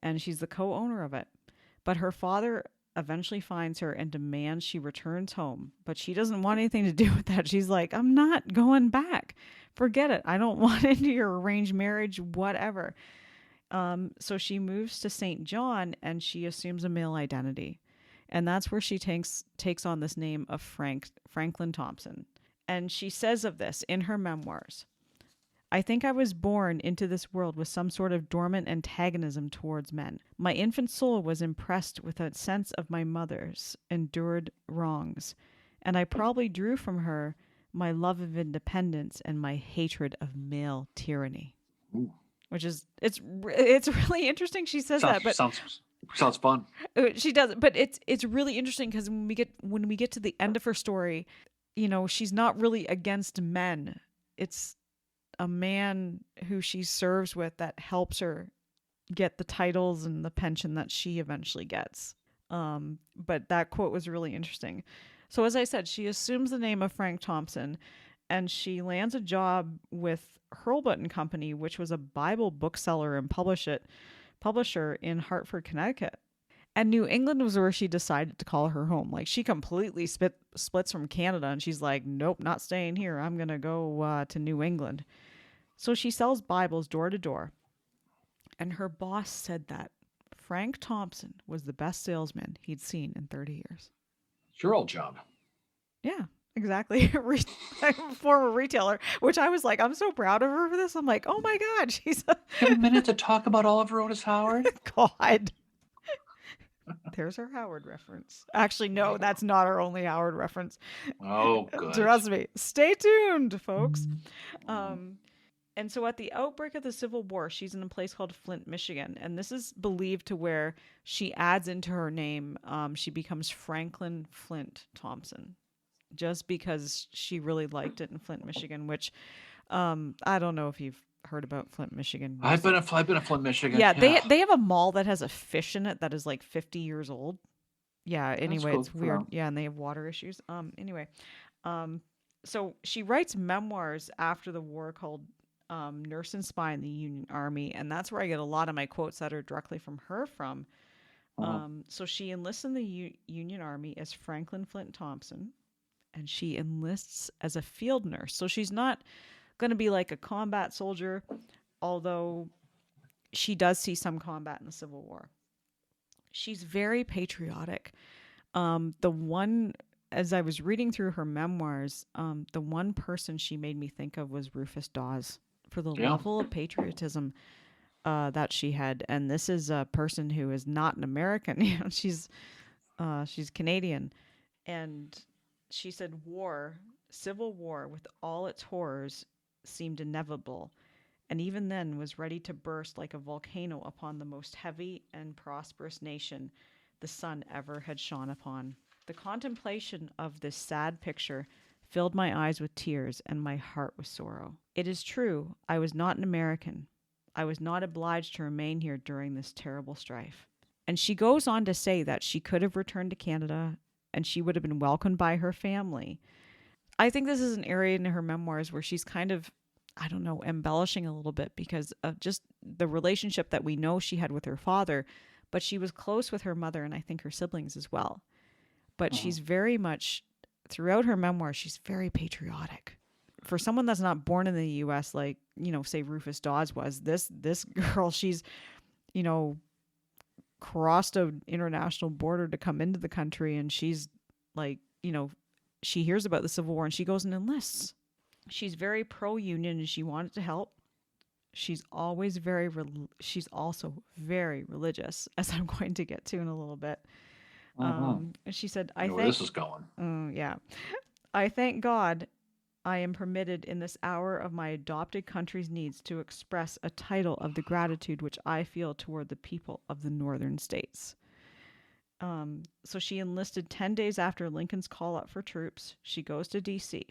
And she's the co-owner of it. But her father eventually finds her and demands she returns home. But she doesn't want anything to do with that. She's like, I'm not going back. Forget it. I don't want into your arranged marriage, whatever. So she moves to St. John and she assumes a male identity. And that's where she takes on this name of Franklin Thompson. And she says of this in her memoirs, I think I was born into this world with some sort of dormant antagonism towards men. My infant soul was impressed with a sense of my mother's endured wrongs, and I probably drew from her my love of independence and my hatred of male tyranny. Ooh. Which is it's really interesting. She says that, but sounds fun. She does, but it's really interesting because when we get to the end of her story, she's not really against men. It's a man who she serves with that helps her get the titles and the pension that she eventually gets. But that quote was really interesting. So as I said, she assumes the name of Frank Thompson, and she lands a job with Hurlbut and Company, which was a Bible bookseller and publisher in Hartford, Connecticut. And New England was where she decided to call her home. Like, she completely splits from Canada, and she's like, nope, not staying here. I'm going to go to New England. So she sells Bibles door to door. And her boss said that Frank Thompson was the best salesman he'd seen in 30 years. It's your old job. Yeah, exactly. Former retailer, which I was like, I'm so proud of her for this. I'm like, oh my God, she's Have a minute to talk about Oliver Otis Howard? God. There's her Howard reference. Actually, no, that's not our only Howard reference. Oh, good. Trust me. Stay tuned, folks. And so at the outbreak of the Civil War, she's in a place called Flint, Michigan. And this is believed to where she adds into her name, she becomes Franklin Flint Thompson, just because she really liked it in Flint, Michigan, which I don't know if you've heard about Flint, Michigan. I've been to Flint, Michigan. Yeah, they have a mall that has a fish in it that is like 50 years old. Yeah, anyway, it's weird. Yeah, and they have water issues. So she writes memoirs after the war called Nurse and Spy in the Union Army, and that's where I get a lot of my quotes that are directly from her from. So she enlists in the Union Army as Franklin Flint Thompson, and she enlists as a field nurse. So she's not going to be like a combat soldier, although she does see some combat in the Civil War. She's very patriotic. The one, as I was reading through her memoirs, the one person she made me think of was Rufus Dawes for the Yeah. level of patriotism that she had. And this is a person who is not an American. She's Canadian, and she said civil war, with all its horrors, seemed inevitable, and even then was ready to burst like a volcano upon the most heavy and prosperous nation the sun ever had shone upon. The contemplation of this sad picture filled my eyes with tears and my heart with sorrow. It is true, I was not an American. I was not obliged to remain here during this terrible strife. And she goes on to say that she could have returned to Canada and she would have been welcomed by her family. I think this is an area in her memoirs where she's kind of, I don't know, embellishing a little bit because of just the relationship that we know she had with her father, but she was close with her mother and I think her siblings as well. But Mhm. she's very much, throughout her memoir, she's very patriotic. For someone that's not born in the US, like, say Rufus Dawes was, this girl, she's, you know, crossed an international border to come into the country, and she's like, she hears about the Civil War and she goes and enlists. She's very pro-union and she wanted to help. She's always she's also very religious, as I'm going to get to in a little bit. Mhm. And she said, I know where this is going. yeah, I thank God I am permitted in this hour of my adopted country's needs to express a title of the gratitude which I feel toward the people of the northern states. So she enlisted 10 days after Lincoln's call up for troops. She goes to D.C.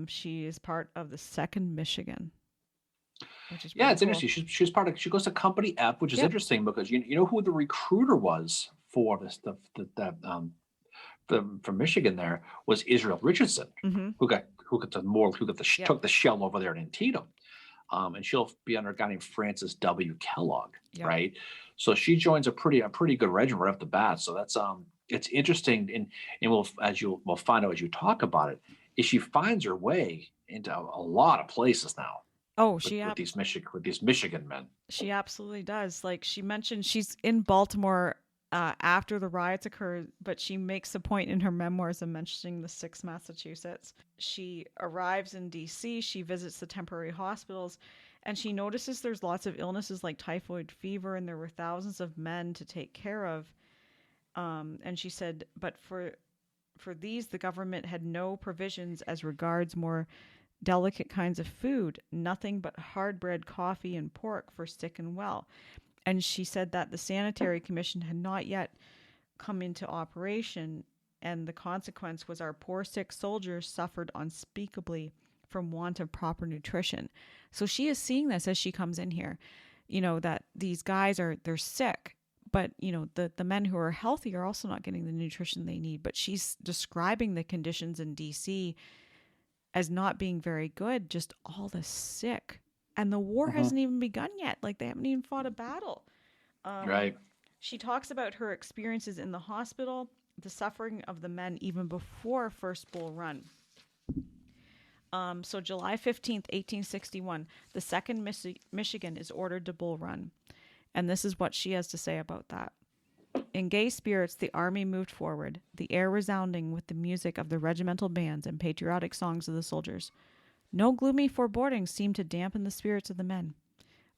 She is part of the 2nd Michigan, which is Yeah, pretty it's cool. interesting. She's part of. She goes to Company F, which is Yep. interesting because you know who the recruiter was for this from Michigan there was Israel Richardson, Mm-hmm. who Yep. took the shell over there in Antietam. And she'll be under a guy named Francis W. Kellogg, Yep. right? So she joins a pretty good regiment right off the bat. So that's it's interesting, and we'll find out as you talk about it, is she finds her way into a lot of places now Oh, with these Michigan men. she absolutely does. Like she mentioned, she's in Baltimore after the riots occurred, but she makes a point in her memoirs of mentioning the 6th Massachusetts. She arrives in D.C., she visits the temporary hospitals, and she notices there's lots of illnesses like typhoid fever, and there were thousands of men to take care of. And she said, but for these, the government had no provisions as regards more delicate kinds of food, nothing but hard bread, coffee, and pork for sick and well. And she said that the Sanitary Commission had not yet come into operation, and the consequence was our poor sick soldiers suffered unspeakably from want of proper nutrition. So she is seeing this as she comes in here, that these guys they're sick, but the men who are healthy are also not getting the nutrition they need. But she's describing the conditions in DC as not being very good, just all the sick. And the war Mhm. hasn't even begun yet. Like they haven't even fought a battle. Um, Right. she talks about her experiences in the hospital, the suffering of the men even before First Bull Run. So July 15th, 1861, the 2nd Michigan is ordered to Bull Run. And this is what she has to say about that. In gay spirits, the army moved forward, the air resounding with the music of the regimental bands and patriotic songs of the soldiers. No gloomy forebodings seemed to dampen the spirits of the men.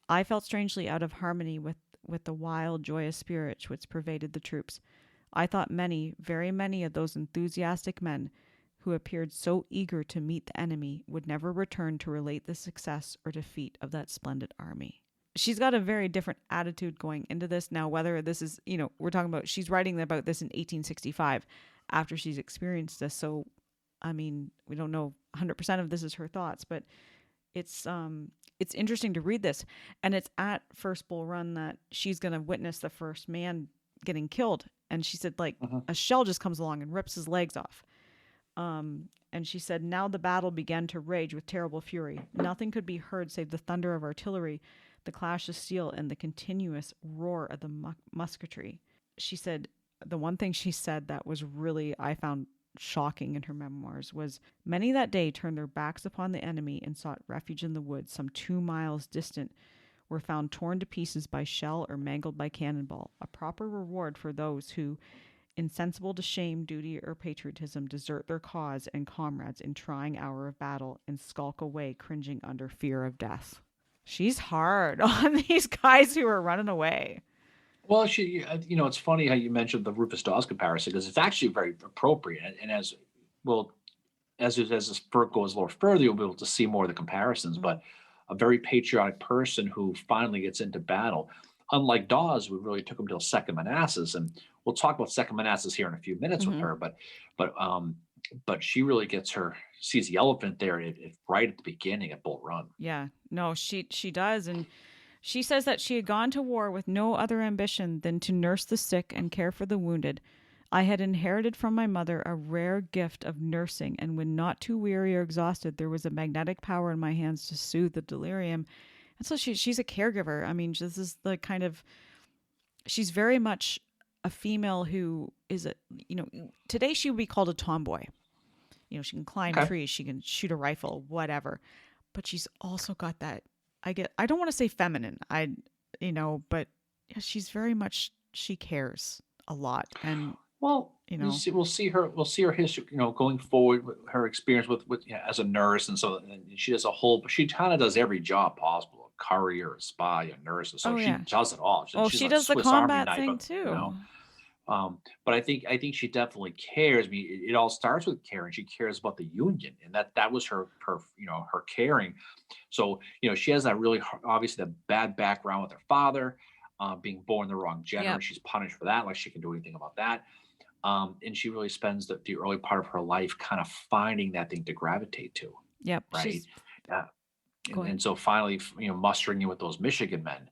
I felt strangely out of harmony with the wild, joyous spirit which pervaded the troops. I thought many, very many of those enthusiastic men who appeared so eager to meet the enemy would never return to relate the success or defeat of that splendid army. She's got a very different attitude going into this now. Whether this is, we're talking about, she's writing about this in 1865 after she's experienced this. So, I mean, we don't know 100% of this is her thoughts, but it's interesting to read this. And it's at First Bull Run that she's going to witness the first man getting killed. And she said, like, Mhm. a shell just comes along and rips his legs off. And she said, now the battle began to rage with terrible fury. Nothing could be heard save the thunder of artillery, the clash of steel, and the continuous roar of the musketry. She said, the one thing she said that was really, I found shocking in her memoirs, was many that day turned their backs upon the enemy and sought refuge in the woods some 2 miles distant, were found torn to pieces by shell or mangled by cannonball. A proper reward for those who, insensible to shame, duty, or patriotism, desert their cause and comrades in trying hour of battle and skulk away, cringing under fear of death. She's hard on these guys who are running away. Well, it's funny how you mentioned the Rufus Dawes comparison because it's actually very appropriate. And as well, as this book goes a little further, you'll be able to see more of the comparisons. Mm-hmm. But a very patriotic person who finally gets into battle, unlike Dawes, we really took him till Second Manassas, and we'll talk about Second Manassas here in a few minutes with Mm-hmm. her. But she really sees the elephant there right at the beginning at Bull Run. Yeah, no, she does, and she says that she had gone to war with no other ambition than to nurse the sick and care for the wounded. I had inherited from my mother a rare gift of nursing, and when not too weary or exhausted, there was a magnetic power in my hands to soothe the delirium. And so she's a caregiver. I mean, this is the kind of, she's very much a female who is today she would be called a tomboy. She can climb trees, she can shoot a rifle, whatever. But she's also got that, I don't want to say feminine, but she's very much, she cares a lot. And well, we'll see her history, going forward with her experience with as a nurse, and so and she does she kind of does every job possible: a courier, a spy, a nurse. So she does it all. She does the combat thing too. But I think she definitely cares. I mean, it all starts with caring. She cares about the Union, and that was her caring. So she has that really obviously the bad background with her father, being born the wrong gender. Yep. She's punished for that, like she can do anything about that. And she really spends the early part of her life kind of finding that thing to gravitate to. Yep. Right. And so finally, mustering in with those Michigan men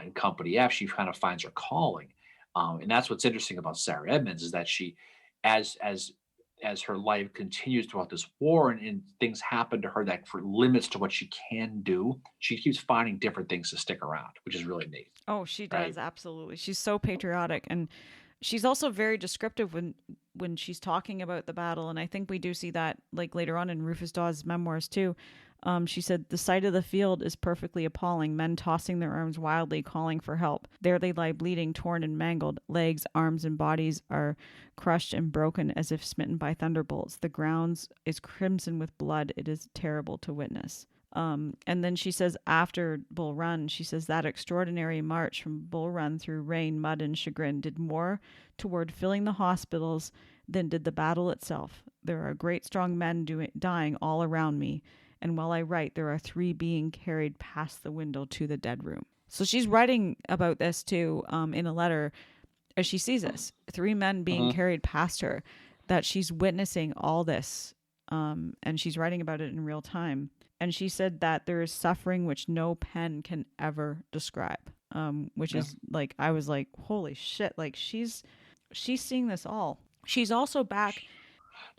in Company F, she kind of finds her calling. And that's what's interesting about Sarah Edmonds is that she, as her life continues throughout this war and things happen to her that for limits to what she can do, she keeps finding different things to stick around, which is really neat. Oh, she does. Right? Absolutely. She's so patriotic, and she's also very descriptive when she's talking about the battle. And I think we do see that like later on in Rufus Dawes' memoirs too. She said, the sight of the field is perfectly appalling. Men tossing their arms wildly, calling for help. There they lie bleeding, torn and mangled. Legs, arms, and bodies are crushed and broken as if smitten by thunderbolts. The ground is crimson with blood. It is terrible to witness. And then she says after Bull Run, she says that extraordinary march from Bull Run through rain, mud, and chagrin did more toward filling the hospitals than did the battle itself. There are great strong men dying all around me. And while I write, there are 3 being carried past the window to the dead room. So she's writing about this too in a letter as she sees this. 3 men being carried past her, that she's witnessing all this. And she's writing about it in real time. And she said that there is suffering which no pen can ever describe, which is like, I was like, holy shit. Like she's seeing this all. She's also back.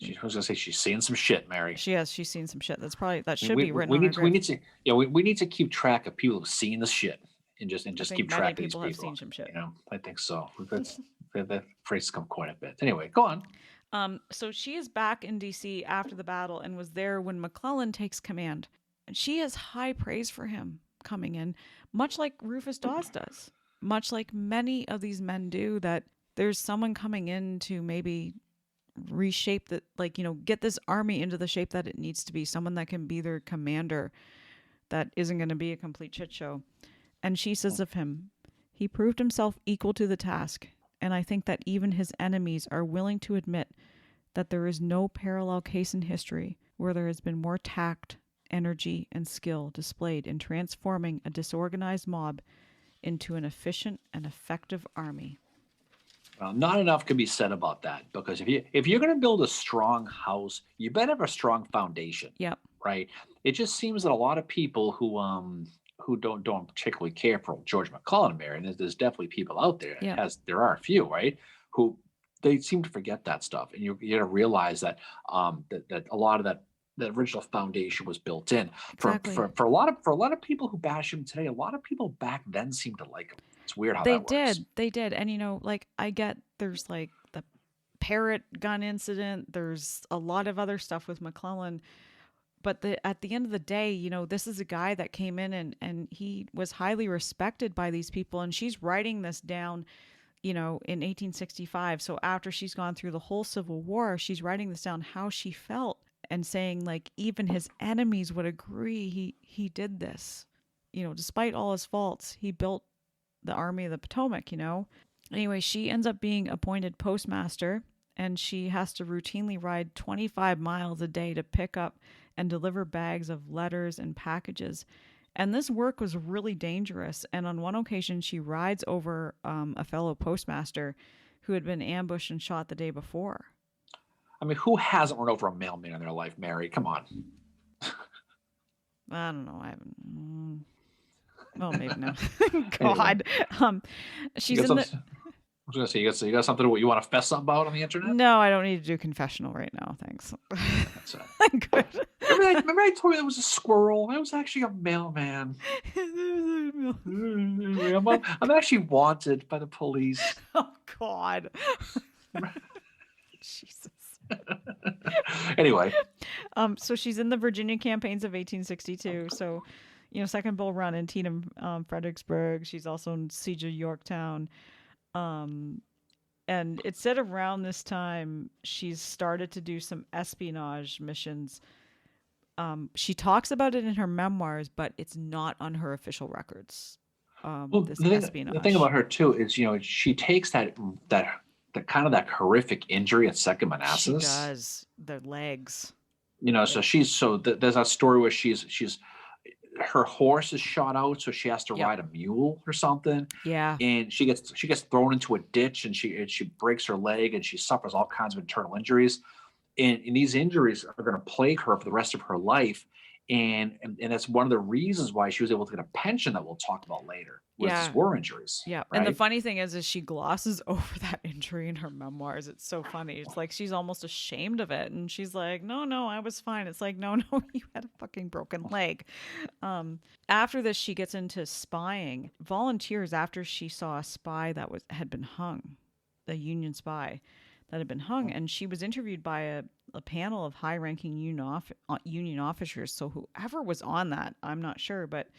I was gonna say she's seeing some shit, Mary. She's seen some shit. That should be written on her grave. We need to keep track of people who've seen the shit and just keep track of these people. Have seen some shit. I think so. That phrase has come quite a bit. Anyway, go on. So she is back in DC after the battle and was there when McClellan takes command. And she has high praise for him coming in, much like Rufus Dawes does, much like many of these men do, that there's someone coming in to maybe reshape that, get this army into the shape that it needs to be, someone that can be their commander, that isn't going to be a complete shit show. And she says of him, he proved himself equal to the task, and I think that even his enemies are willing to admit that there is no parallel case in history where there has been more tact, energy, and skill displayed in transforming a disorganized mob into an efficient and effective army. Well, not enough can be said about that, because if you're going to build a strong house, you better have a strong foundation. Yep. Right. It just seems that a lot of people who don't particularly care for George McClellan, Mary, and there's definitely people out there. Yep. There are a few, right, who they seem to forget that stuff, and you got to realize that that a lot of that original foundation was built in. Exactly. For a lot of people who bash him today, a lot of people back then seem to like him. It's weird how that works. They did. And, I get there's like the parrot gun incident. There's a lot of other stuff with McClellan. but at the end of the day, this is a guy that came in and he was highly respected by these people. And she's writing this down, in 1865. So after she's gone through the whole Civil War, she's writing this down, how she felt, and saying like even his enemies would agree he did this. Despite all his faults, he built the Army of the Potomac. Anyway, she ends up being appointed postmaster, and she has to routinely ride 25 miles a day to pick up and deliver bags of letters and packages. And this work was really dangerous. And on one occasion, she rides over a fellow postmaster who had been ambushed and shot the day before. I mean, who hasn't run over a mailman in their life, Mary? Come on. I don't know. I haven't. Well, maybe no. God. She's in the. I was gonna say, you got something you want to fess something about on the internet? No, I don't need to do confessional right now. Thanks. That's I'm good. Remember I told you there was a squirrel? It was actually a mailman. I'm actually wanted by the police. Oh God. Jesus. Anyway. So she's in the Virginia campaigns of 1862. So, Second Bull Run, Antietam, Fredericksburg. She's also in Siege of Yorktown. And it said around this time she's started to do some espionage missions. She talks about it in her memoirs, but it's not on her official records. The thing about her too is, she takes that kind of that horrific injury at Second Manassas. She does. The legs. So there's that story where she's her horse is shot out, so she has to ride a mule or something. Yeah. And she gets thrown into a ditch, and she breaks her leg, and she suffers all kinds of internal injuries. And these injuries are going to plague her for the rest of her life. And that's one of the reasons why she was able to get a pension that we'll talk about later, was these war injuries. Yeah. Right? And the funny thing is she glosses over that injury in her memoirs. It's so funny. It's like she's almost ashamed of it. And she's like, no, I was fine. It's like, no, you had a fucking broken leg. After this, she gets into spying. Volunteers after she saw a spy that had been hung, a Union spy that had been hung, and she was interviewed by a panel of high-ranking Union officers. So whoever was on that, I'm not sure, but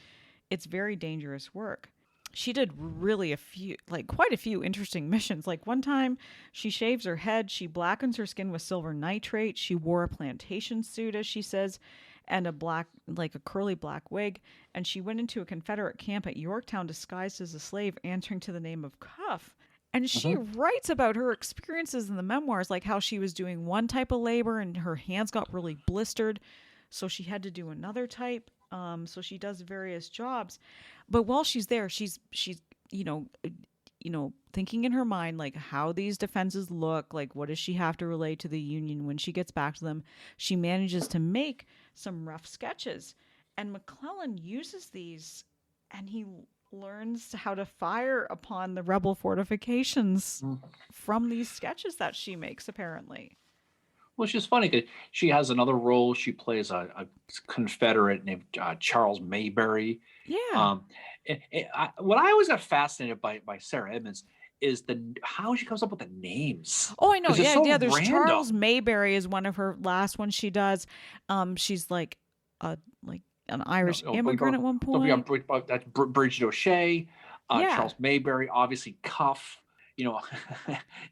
it's very dangerous work. She did really quite a few interesting missions. Like one time, she shaves her head, she blackens her skin with silver nitrate, she wore a plantation suit, as she says, and a curly black wig, and she went into a Confederate camp at Yorktown disguised as a slave, answering to the name of Cuff. And she writes about her experiences in the memoirs, like how she was doing one type of labor and her hands got really blistered, so she had to do another type. So she does various jobs, but while she's there, she's thinking in her mind, like, how these defenses look, like what does she have to relate to the Union. When she gets back to them, she manages to make some rough sketches, and McClellan uses these, and he learns how to fire upon the rebel fortifications from these sketches that she makes, apparently. Well, she's funny because she has another role. She plays a Confederate named Charles Mayberry. Yeah. What I always got fascinated by Sarah Edmonds is how she comes up with the names. Oh, I know. Yeah, so yeah. There's random. Charles Mayberry is one of her last ones she does. She's like an Irish immigrant at one point. That's Bridget O'Shea, Yeah. Charles Mayberry, obviously Cuff.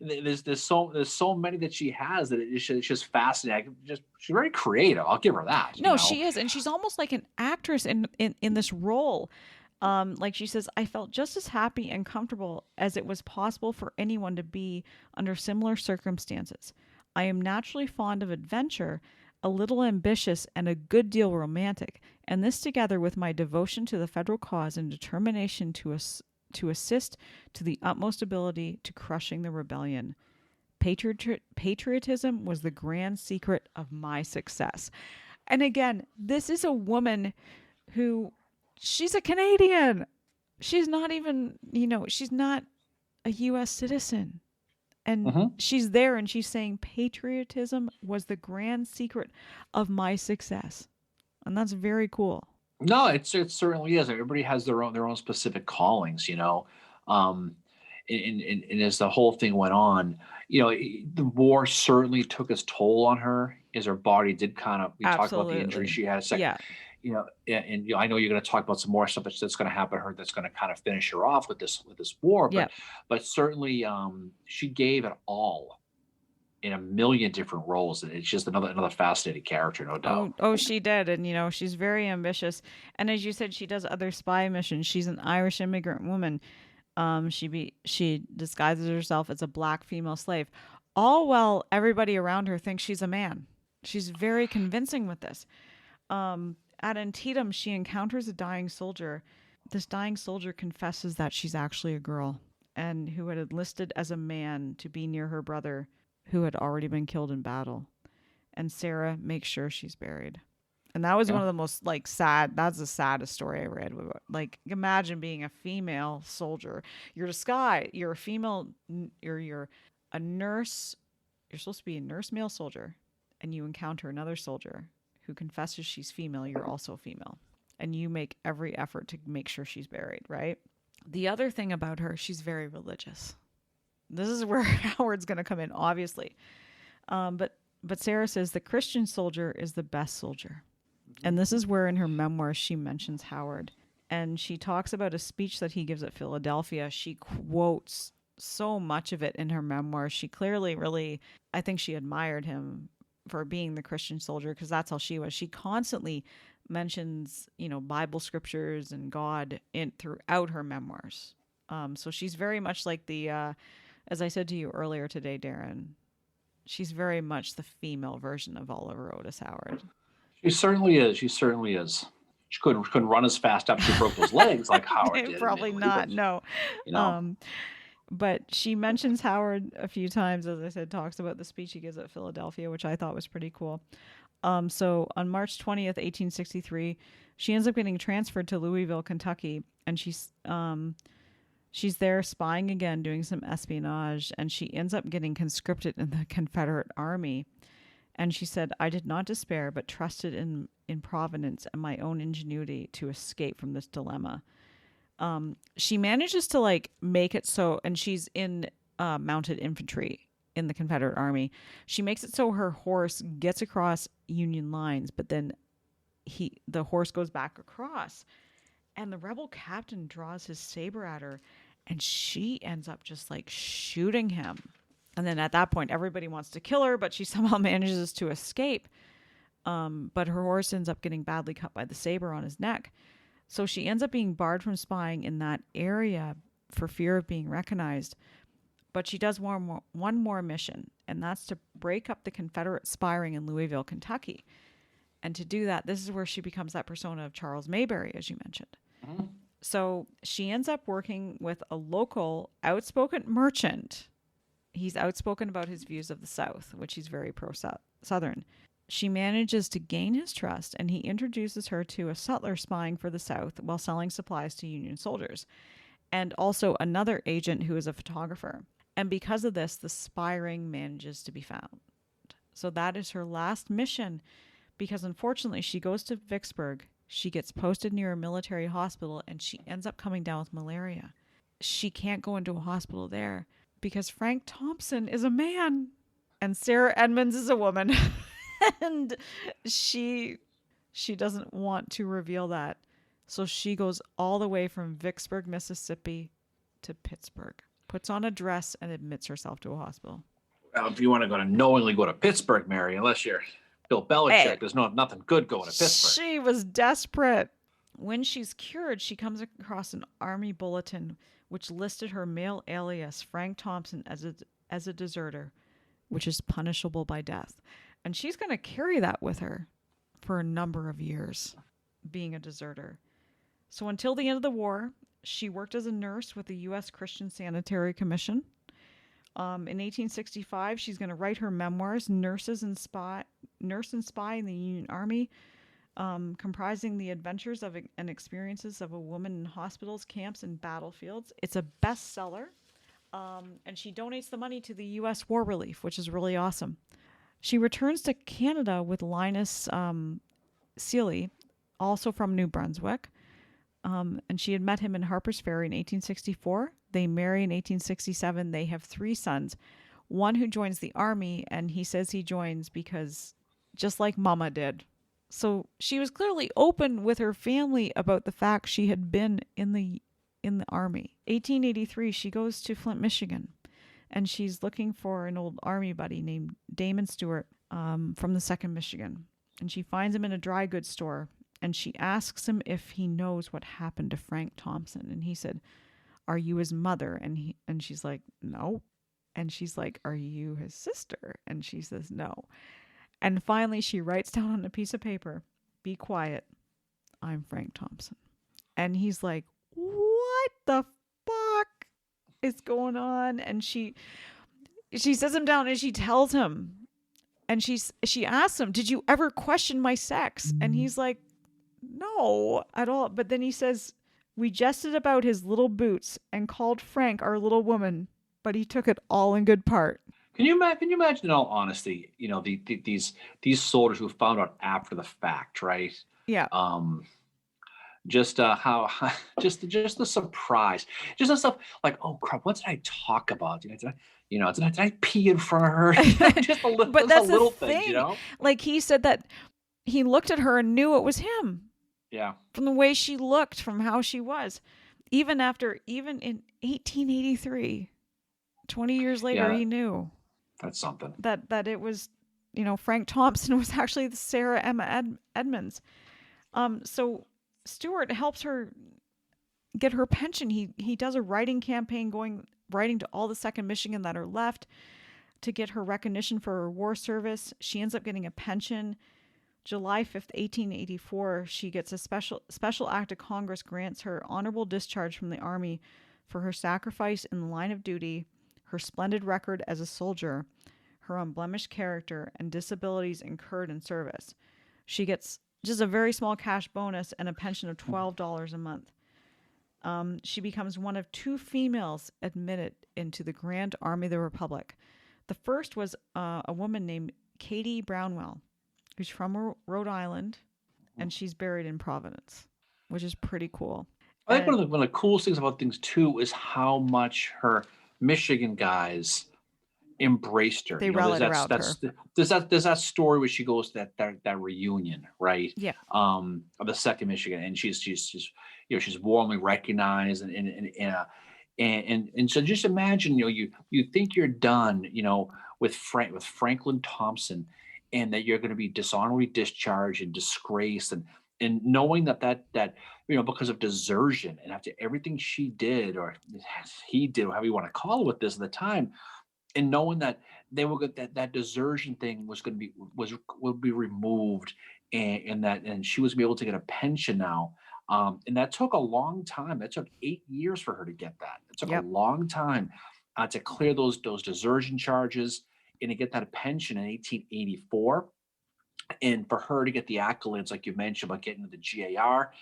There's so many that she has that it's just fascinating. She's very creative. I'll give her that. No, she is, and she's almost like an actress in this role. Like she says, I felt just as happy and comfortable as it was possible for anyone to be under similar circumstances. I am naturally fond of adventure, a little ambitious, and a good deal romantic, and this together with my devotion to the federal cause and determination to assist to the utmost ability to crushing the rebellion. Patriotism was the grand secret of my success. And again, this is a woman who, she's a Canadian. She's not even, she's not a U.S. citizen. And she's there and she's saying patriotism was the grand secret of my success. And that's very cool. No, it certainly is. Everybody has their own specific callings, And as the whole thing went on, the war certainly took its toll on her as her body did kind of, we talked about the injury Absolutely. she had a second, Yeah. I know you're going to talk about some more stuff that's going to happen to her that's going to kind of finish her off with this war, Yeah. but certainly she gave it all in a million different roles, and it's just another fascinating character, no doubt. Oh, she did. And, she's very ambitious. And as you said, she does other spy missions. She's an Irish immigrant woman. She disguises herself as a black female slave, all while everybody around her thinks she's a man. She's very convincing with this. At Antietam, she encounters a dying soldier. This dying soldier confesses that she's actually a girl and who had enlisted as a man to be near her brother who had already been killed in battle. And Sarah makes sure she's buried. And that was Yeah. one of the most sad. That's the saddest story I read. Like, imagine being a female soldier. You're disguised. You're a female. You're a nurse. You're supposed to be a nurse, male soldier, and you encounter another soldier who confesses she's female. You're also female, and you make every effort to make sure she's buried. Right. The other thing about her, she's very religious. This is where Howard's going to come in, obviously. But Sarah says the Christian soldier is the best soldier. And this is where in her memoirs she mentions Howard. And she talks about a speech that he gives at Philadelphia. She quotes so much of it in her memoirs. She clearly really, I think she admired him for being the Christian soldier because that's how she was. She constantly mentions, Bible scriptures and God throughout her memoirs. So she's very much like as I said to you earlier today, Darren, she's very much the female version of Oliver Otis Howard. She certainly is. She certainly is. She couldn't run as fast after she broke those legs like Howard did. Probably not. No. You know. But she mentions Howard a few times, as I said, talks about the speech he gives at Philadelphia, which I thought was pretty cool. So on March 20th, 1863, she ends up getting transferred to Louisville, Kentucky, and she's there spying again, doing some espionage, and she ends up getting conscripted in the Confederate Army. And she said, I did not despair, but trusted in Providence and my own ingenuity to escape from this dilemma. She manages to make it so, and she's in mounted infantry in the Confederate Army. She makes it so her horse gets across Union lines, but then the horse goes back across, and the rebel captain draws his saber at her, and she ends up just shooting him. And then at that point, everybody wants to kill her, but she somehow manages to escape. But her horse ends up getting badly cut by the saber on his neck. So she ends up being barred from spying in that area for fear of being recognized. But she does one more mission, and that's to break up the Confederate spy ring in Louisville, Kentucky. And to do that, this is where she becomes that persona of Charles Mayberry, as you mentioned. Mm-hmm. So she ends up working with a local outspoken merchant. He's outspoken about his views of the South, which he's very pro-Southern. She manages to gain his trust, and he introduces her to a sutler spying for the South while selling supplies to Union soldiers, and also another agent who is a photographer. And because of this, the spy ring manages to be found. So that is her last mission, because unfortunately she goes to Vicksburg. She gets posted near a military hospital, and she ends up coming down with malaria. She can't go into a hospital there because Frank Thompson is a man and Sarah Edmonds is a woman. And she doesn't want to reveal that. So she goes all the way from Vicksburg, Mississippi to Pittsburgh, puts on a dress, and admits herself to a hospital. Well, if you want to knowingly go to Pittsburgh, Mary, unless you're Bill Belichick, there's nothing good going to Pittsburgh. She was desperate. When she's cured, she comes across an army bulletin which listed her male alias, Frank Thompson, as a deserter, which is punishable by death. And she's going to carry that with her for a number of years, being a deserter. So until the end of the war, she worked as a nurse with the U.S. Christian Sanitary Commission. In 1865, she's going to write her memoirs, Nurse and Spy in the Union Army, comprising the adventures and experiences of a woman in hospitals, camps, and battlefields. It's a bestseller, and she donates the money to the U.S. War Relief, which is really awesome. She returns to Canada with Linus Seeley, also from New Brunswick. And she had met him in Harper's Ferry in 1864. They marry in 1867. They have 3 sons. One who joins the army, and he says he joins because just like Mama did. So she was clearly open with her family about the fact she had been in the army. 1883, she goes to Flint, Michigan, and she's looking for an old army buddy named Damon Stewart from the 2nd Michigan. And she finds him in a dry goods store, and she asks him if he knows what happened to Frank Thompson. And he said, "Are you his mother?" And she's like, "No." And she's like, "Are you his sister?" And she says, "No." And finally, she writes down on a piece of paper, "Be quiet. I'm Frank Thompson." And he's like, "What the fuck is going on?" And she sits him down and she tells him, and she asks him, "Did you ever question my sex?" And he's like, "No, at all." But then he says, "We jested about his little boots and called Frank our little woman, but he took it all in good part." Can you imagine, in all honesty, these soldiers who found out after the fact, right? Yeah. Um, just how just the surprise, just the stuff like, oh crap, what did I talk about? Did I pee in front of her? But Just a that's the little things, thing. Like, he said that he looked at her and knew it was him Yeah, from the way she looked, from how she was. Even in 1883, 20 years later, yeah, he knew that's something. that it was, Frank Thompson was actually the Sarah Emma Edmonds. So Stewart helps her get her pension. He does a writing campaign, writing to all the 2nd Michigan that are left to get her recognition for her war service. She ends up getting a pension. July 5th, 1884, she gets a special act of Congress grants her honorable discharge from the Army for her sacrifice in the line of duty, her splendid record as a soldier, her unblemished character, and disabilities incurred in service. She gets just a very small cash bonus and a pension of $12 a month. She becomes one of 2 females admitted into the Grand Army of the Republic. The first was a woman named Katie Brownwell, who's from Rhode Island, and she's buried in Providence, which is pretty cool. I think one of the coolest things about things too is how much her Michigan guys embraced her. They rallied around her. There's that story where she goes to that reunion, right? Yeah. Of the 2nd Michigan, and she's she's warmly recognized, and so just imagine, you think you're done, with Franklin Thompson, and that you're going to be dishonorably discharged and disgraced, and knowing that because of desertion and after everything she did or he did, however you want to call it with this at the time, and knowing that they were that desertion thing was going to be would be removed, and she was going to be able to get a pension now, and that took a long time. That took 8 years for her to get that. It took a long time to clear those desertion charges and to get that pension in 1884, and for her to get the accolades like you mentioned about getting to the GAR.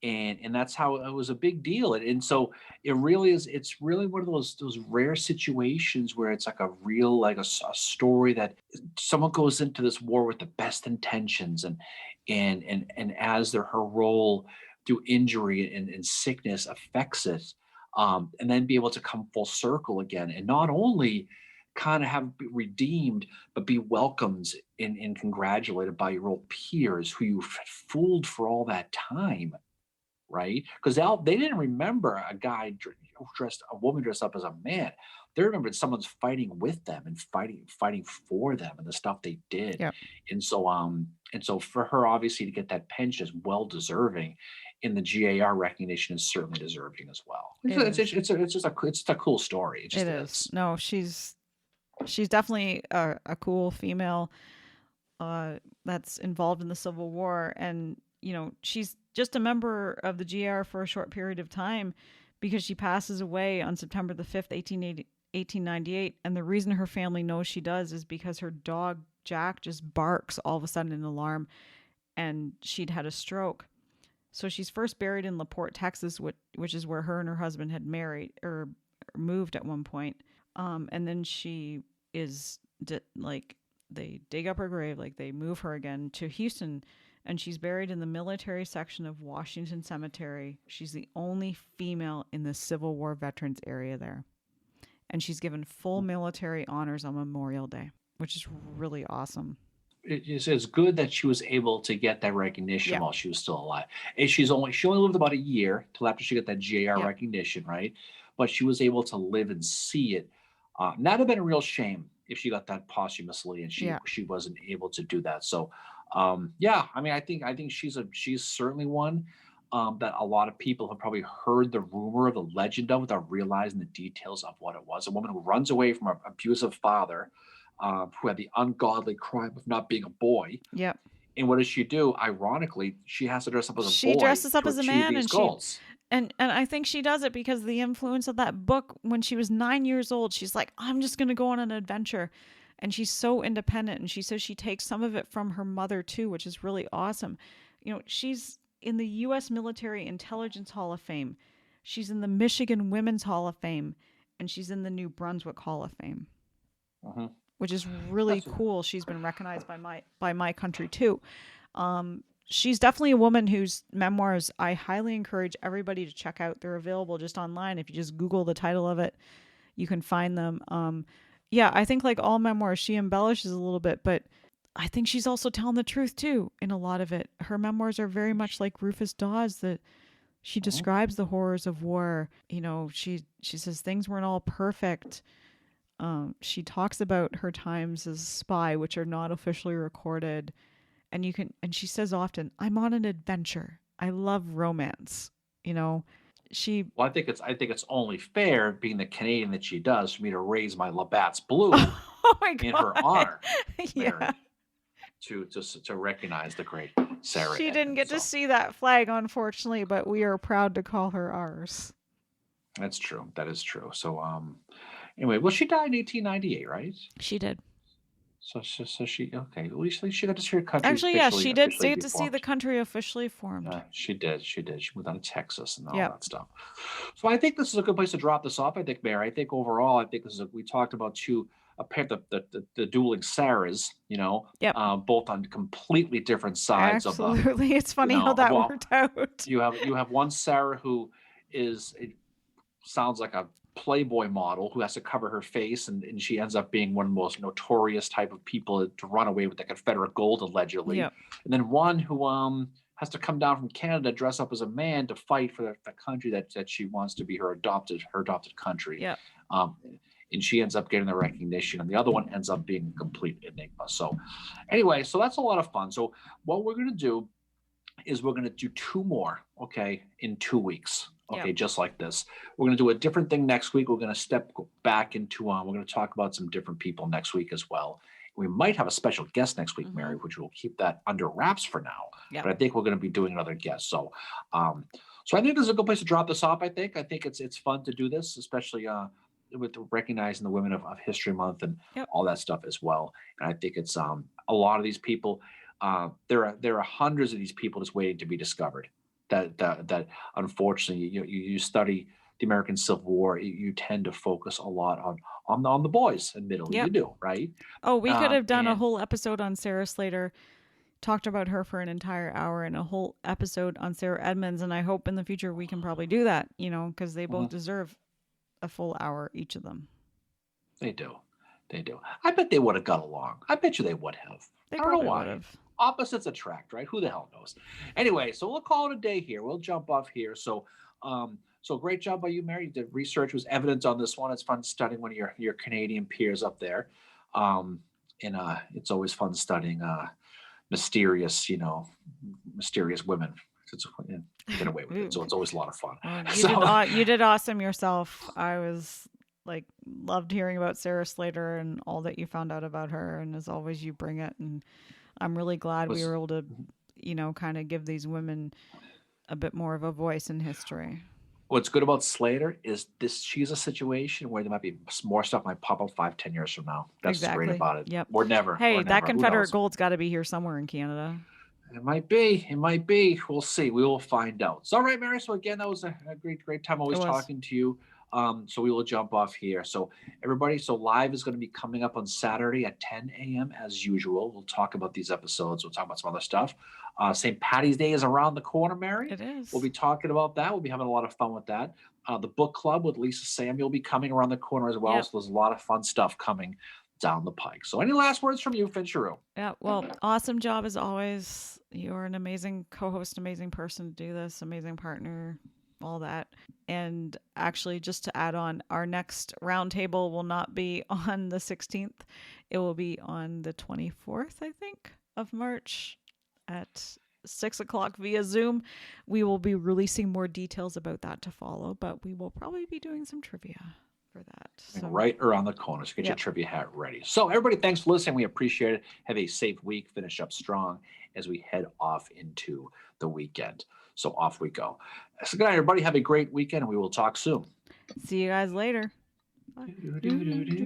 And that's how it was a big deal. And so it's really one of those rare situations where it's like a real, like a story that someone goes into this war with the best intentions, and as her role through injury and sickness affects it, and then be able to come full circle again, and not only kind of have be redeemed, but be welcomed and congratulated by your old peers who you fooled for all that time, right? Because they didn't remember a woman dressed up as a man. They remembered someone's fighting with them and fighting for them and the stuff they did. Yeah. And so for her obviously to get that pension is well deserving, and the GAR recognition is certainly deserving as well. It's just a cool story. It just is. No, she's definitely a cool female that's involved in the Civil War, and she's just a member of the GR for a short period of time because she passes away on September the 5th, 1898. And the reason her family knows she does is because her dog, Jack, just barks all of a sudden in alarm, and she'd had a stroke. So she's first buried in LaPorte, Texas, which is where her and her husband had married or moved at one point. And then she is they dig up her grave, like they move her again to Houston, and she's buried in the military section of Washington Cemetery. She's the only female in the Civil War veterans area there. And she's given full military honors on Memorial Day, which is really awesome. It's good that she was able to get that recognition Yeah. while she was still alive. And she only lived about a year till after she got that JR recognition, right? But she was able to live and see it. And that'd have been a real shame if she got that posthumously and she wasn't able to do that. So, I mean, I think she's certainly one that a lot of people have probably heard the rumor of, the legend of, without realizing the details of what it was. A woman who runs away from an abusive father, who had the ungodly crime of not being a boy. Yep. And what does she do? Ironically, she has to dress up as a boy. She dresses up to as a achieve man, these and goals. and I think she does it because of the influence of that book. When she was 9 years old, she's like, I'm just going to go on an adventure. And she's so independent. And she says she takes some of it from her mother too, which is really awesome. You know, she's in the U.S. Military Intelligence Hall of Fame. She's in the Michigan Women's Hall of Fame. And she's in the New Brunswick Hall of Fame. Which is really cool. She's been recognized by my country too. She's definitely a woman whose memoirs I highly encourage everybody to check out. They're available just online. If you just Google the title of it, you can find them. I think like all memoirs, she embellishes a little bit, but I think she's also telling the truth too in a lot of it. Her memoirs are very much like Rufus Dawes, that she describes the horrors of war. You know, she says things weren't all perfect. She talks about her times as a spy, which are not officially recorded. And she says often, I'm on an adventure. I love romance. You know, I think it's only fair, being the Canadian that she does, for me to raise my Labatt's blue in her honor, Mary, to recognize the great Sarah. She didn't get to see that flag, unfortunately, but we are proud to call her ours. That's true. That is true. So, anyway, well, she died in 1898, right? She did. So she okay. At least she got to see her country. Actually, yeah, she did get to see the country officially formed. She did. She moved down to Texas and all that stuff. So I think this is a good place to drop this off. I think, Mary. I think overall, we talked about the dueling Sarahs. You know, both on completely different sides of the. Absolutely, it's funny how that worked out. You have one Sarah who sounds like a Playboy model who has to cover her face, and she ends up being one of the most notorious type of people to run away with the Confederate gold, allegedly. And then one who has to come down from Canada, dress up as a man to fight for the country that she wants to be her adopted country. And she ends up getting the recognition, and the other one ends up being a complete enigma. So anyway, so that's a lot of fun. So what we're going to do is we're going to do two more, in 2 weeks. Just like this. We're going to do a different thing next week. We're going to step back into, we're going to talk about some different people next week as well. We might have a special guest next week, Mary, which we'll keep that under wraps for now. But I think we're going to be doing another guest. So I think this is a good place to drop this off. I think it's fun to do this, especially with recognizing the Women of History Month and all that stuff as well. And I think it's a lot of these people, there are hundreds of these people just waiting to be discovered. That unfortunately, you study the American Civil War, you tend to focus a lot on the boys. Admittedly, you do, right? Oh, we could have done a whole episode on Sarah Slater, talked about her for an entire hour, and a whole episode on Sarah Edmonds. And I hope in the future we can probably do that, because they both deserve a full hour, each of them. They do. I bet they would have got along. I bet you they would have. They probably would have. Opposites attract, right? Who the hell knows? Anyway, so we'll call it a day here. We'll jump off here. So great job by you, Mary. The research was evident on this one. It's fun studying one of your Canadian peers up there. And it's always fun studying mysterious women. Get away with it. So it's always a lot of fun. You did awesome yourself. I was loved hearing about Sarah Slater and all that you found out about her. And as always, you bring it. And I'm really glad we were able to, kind of give these women a bit more of a voice in history. What's good about Slater is she's a situation where there might be more stuff might pop up 5-10 years from now. That's great about it. Yep. Or never. Hey, that Confederate gold's got to be here somewhere in Canada. It might be. We'll see. We will find out. So, all right, Mary. So again, that was a great time always talking to you. So we will jump off here. So everybody, so live is going to be coming up on Saturday at 10 a.m. as usual. We'll talk about these episodes. We'll talk about some other stuff. St. Patty's Day is around the corner, Mary. It is. We'll be talking about that. We'll be having a lot of fun with that. The book club with Lisa Samuel will be coming around the corner as well. Yep. So there's a lot of fun stuff coming down the pike. So any last words from you, Fincheru? Yeah, well, awesome job as always. You're an amazing co-host, amazing person to do this, amazing partner, all that. And actually, just to add on, our next roundtable will not be on the 16th. It will be on the 24th, I think, of March at 6 o'clock via Zoom. We will be releasing more details about that to follow, but we will probably be doing some trivia for that. So. Right around the corner. So get your trivia hat ready. So everybody, thanks for listening. We appreciate it. Have a safe week. Finish up strong as we head off into the weekend. So off we go. So good night, everybody. Have a great weekend, and we will talk soon. See you guys later. Bye.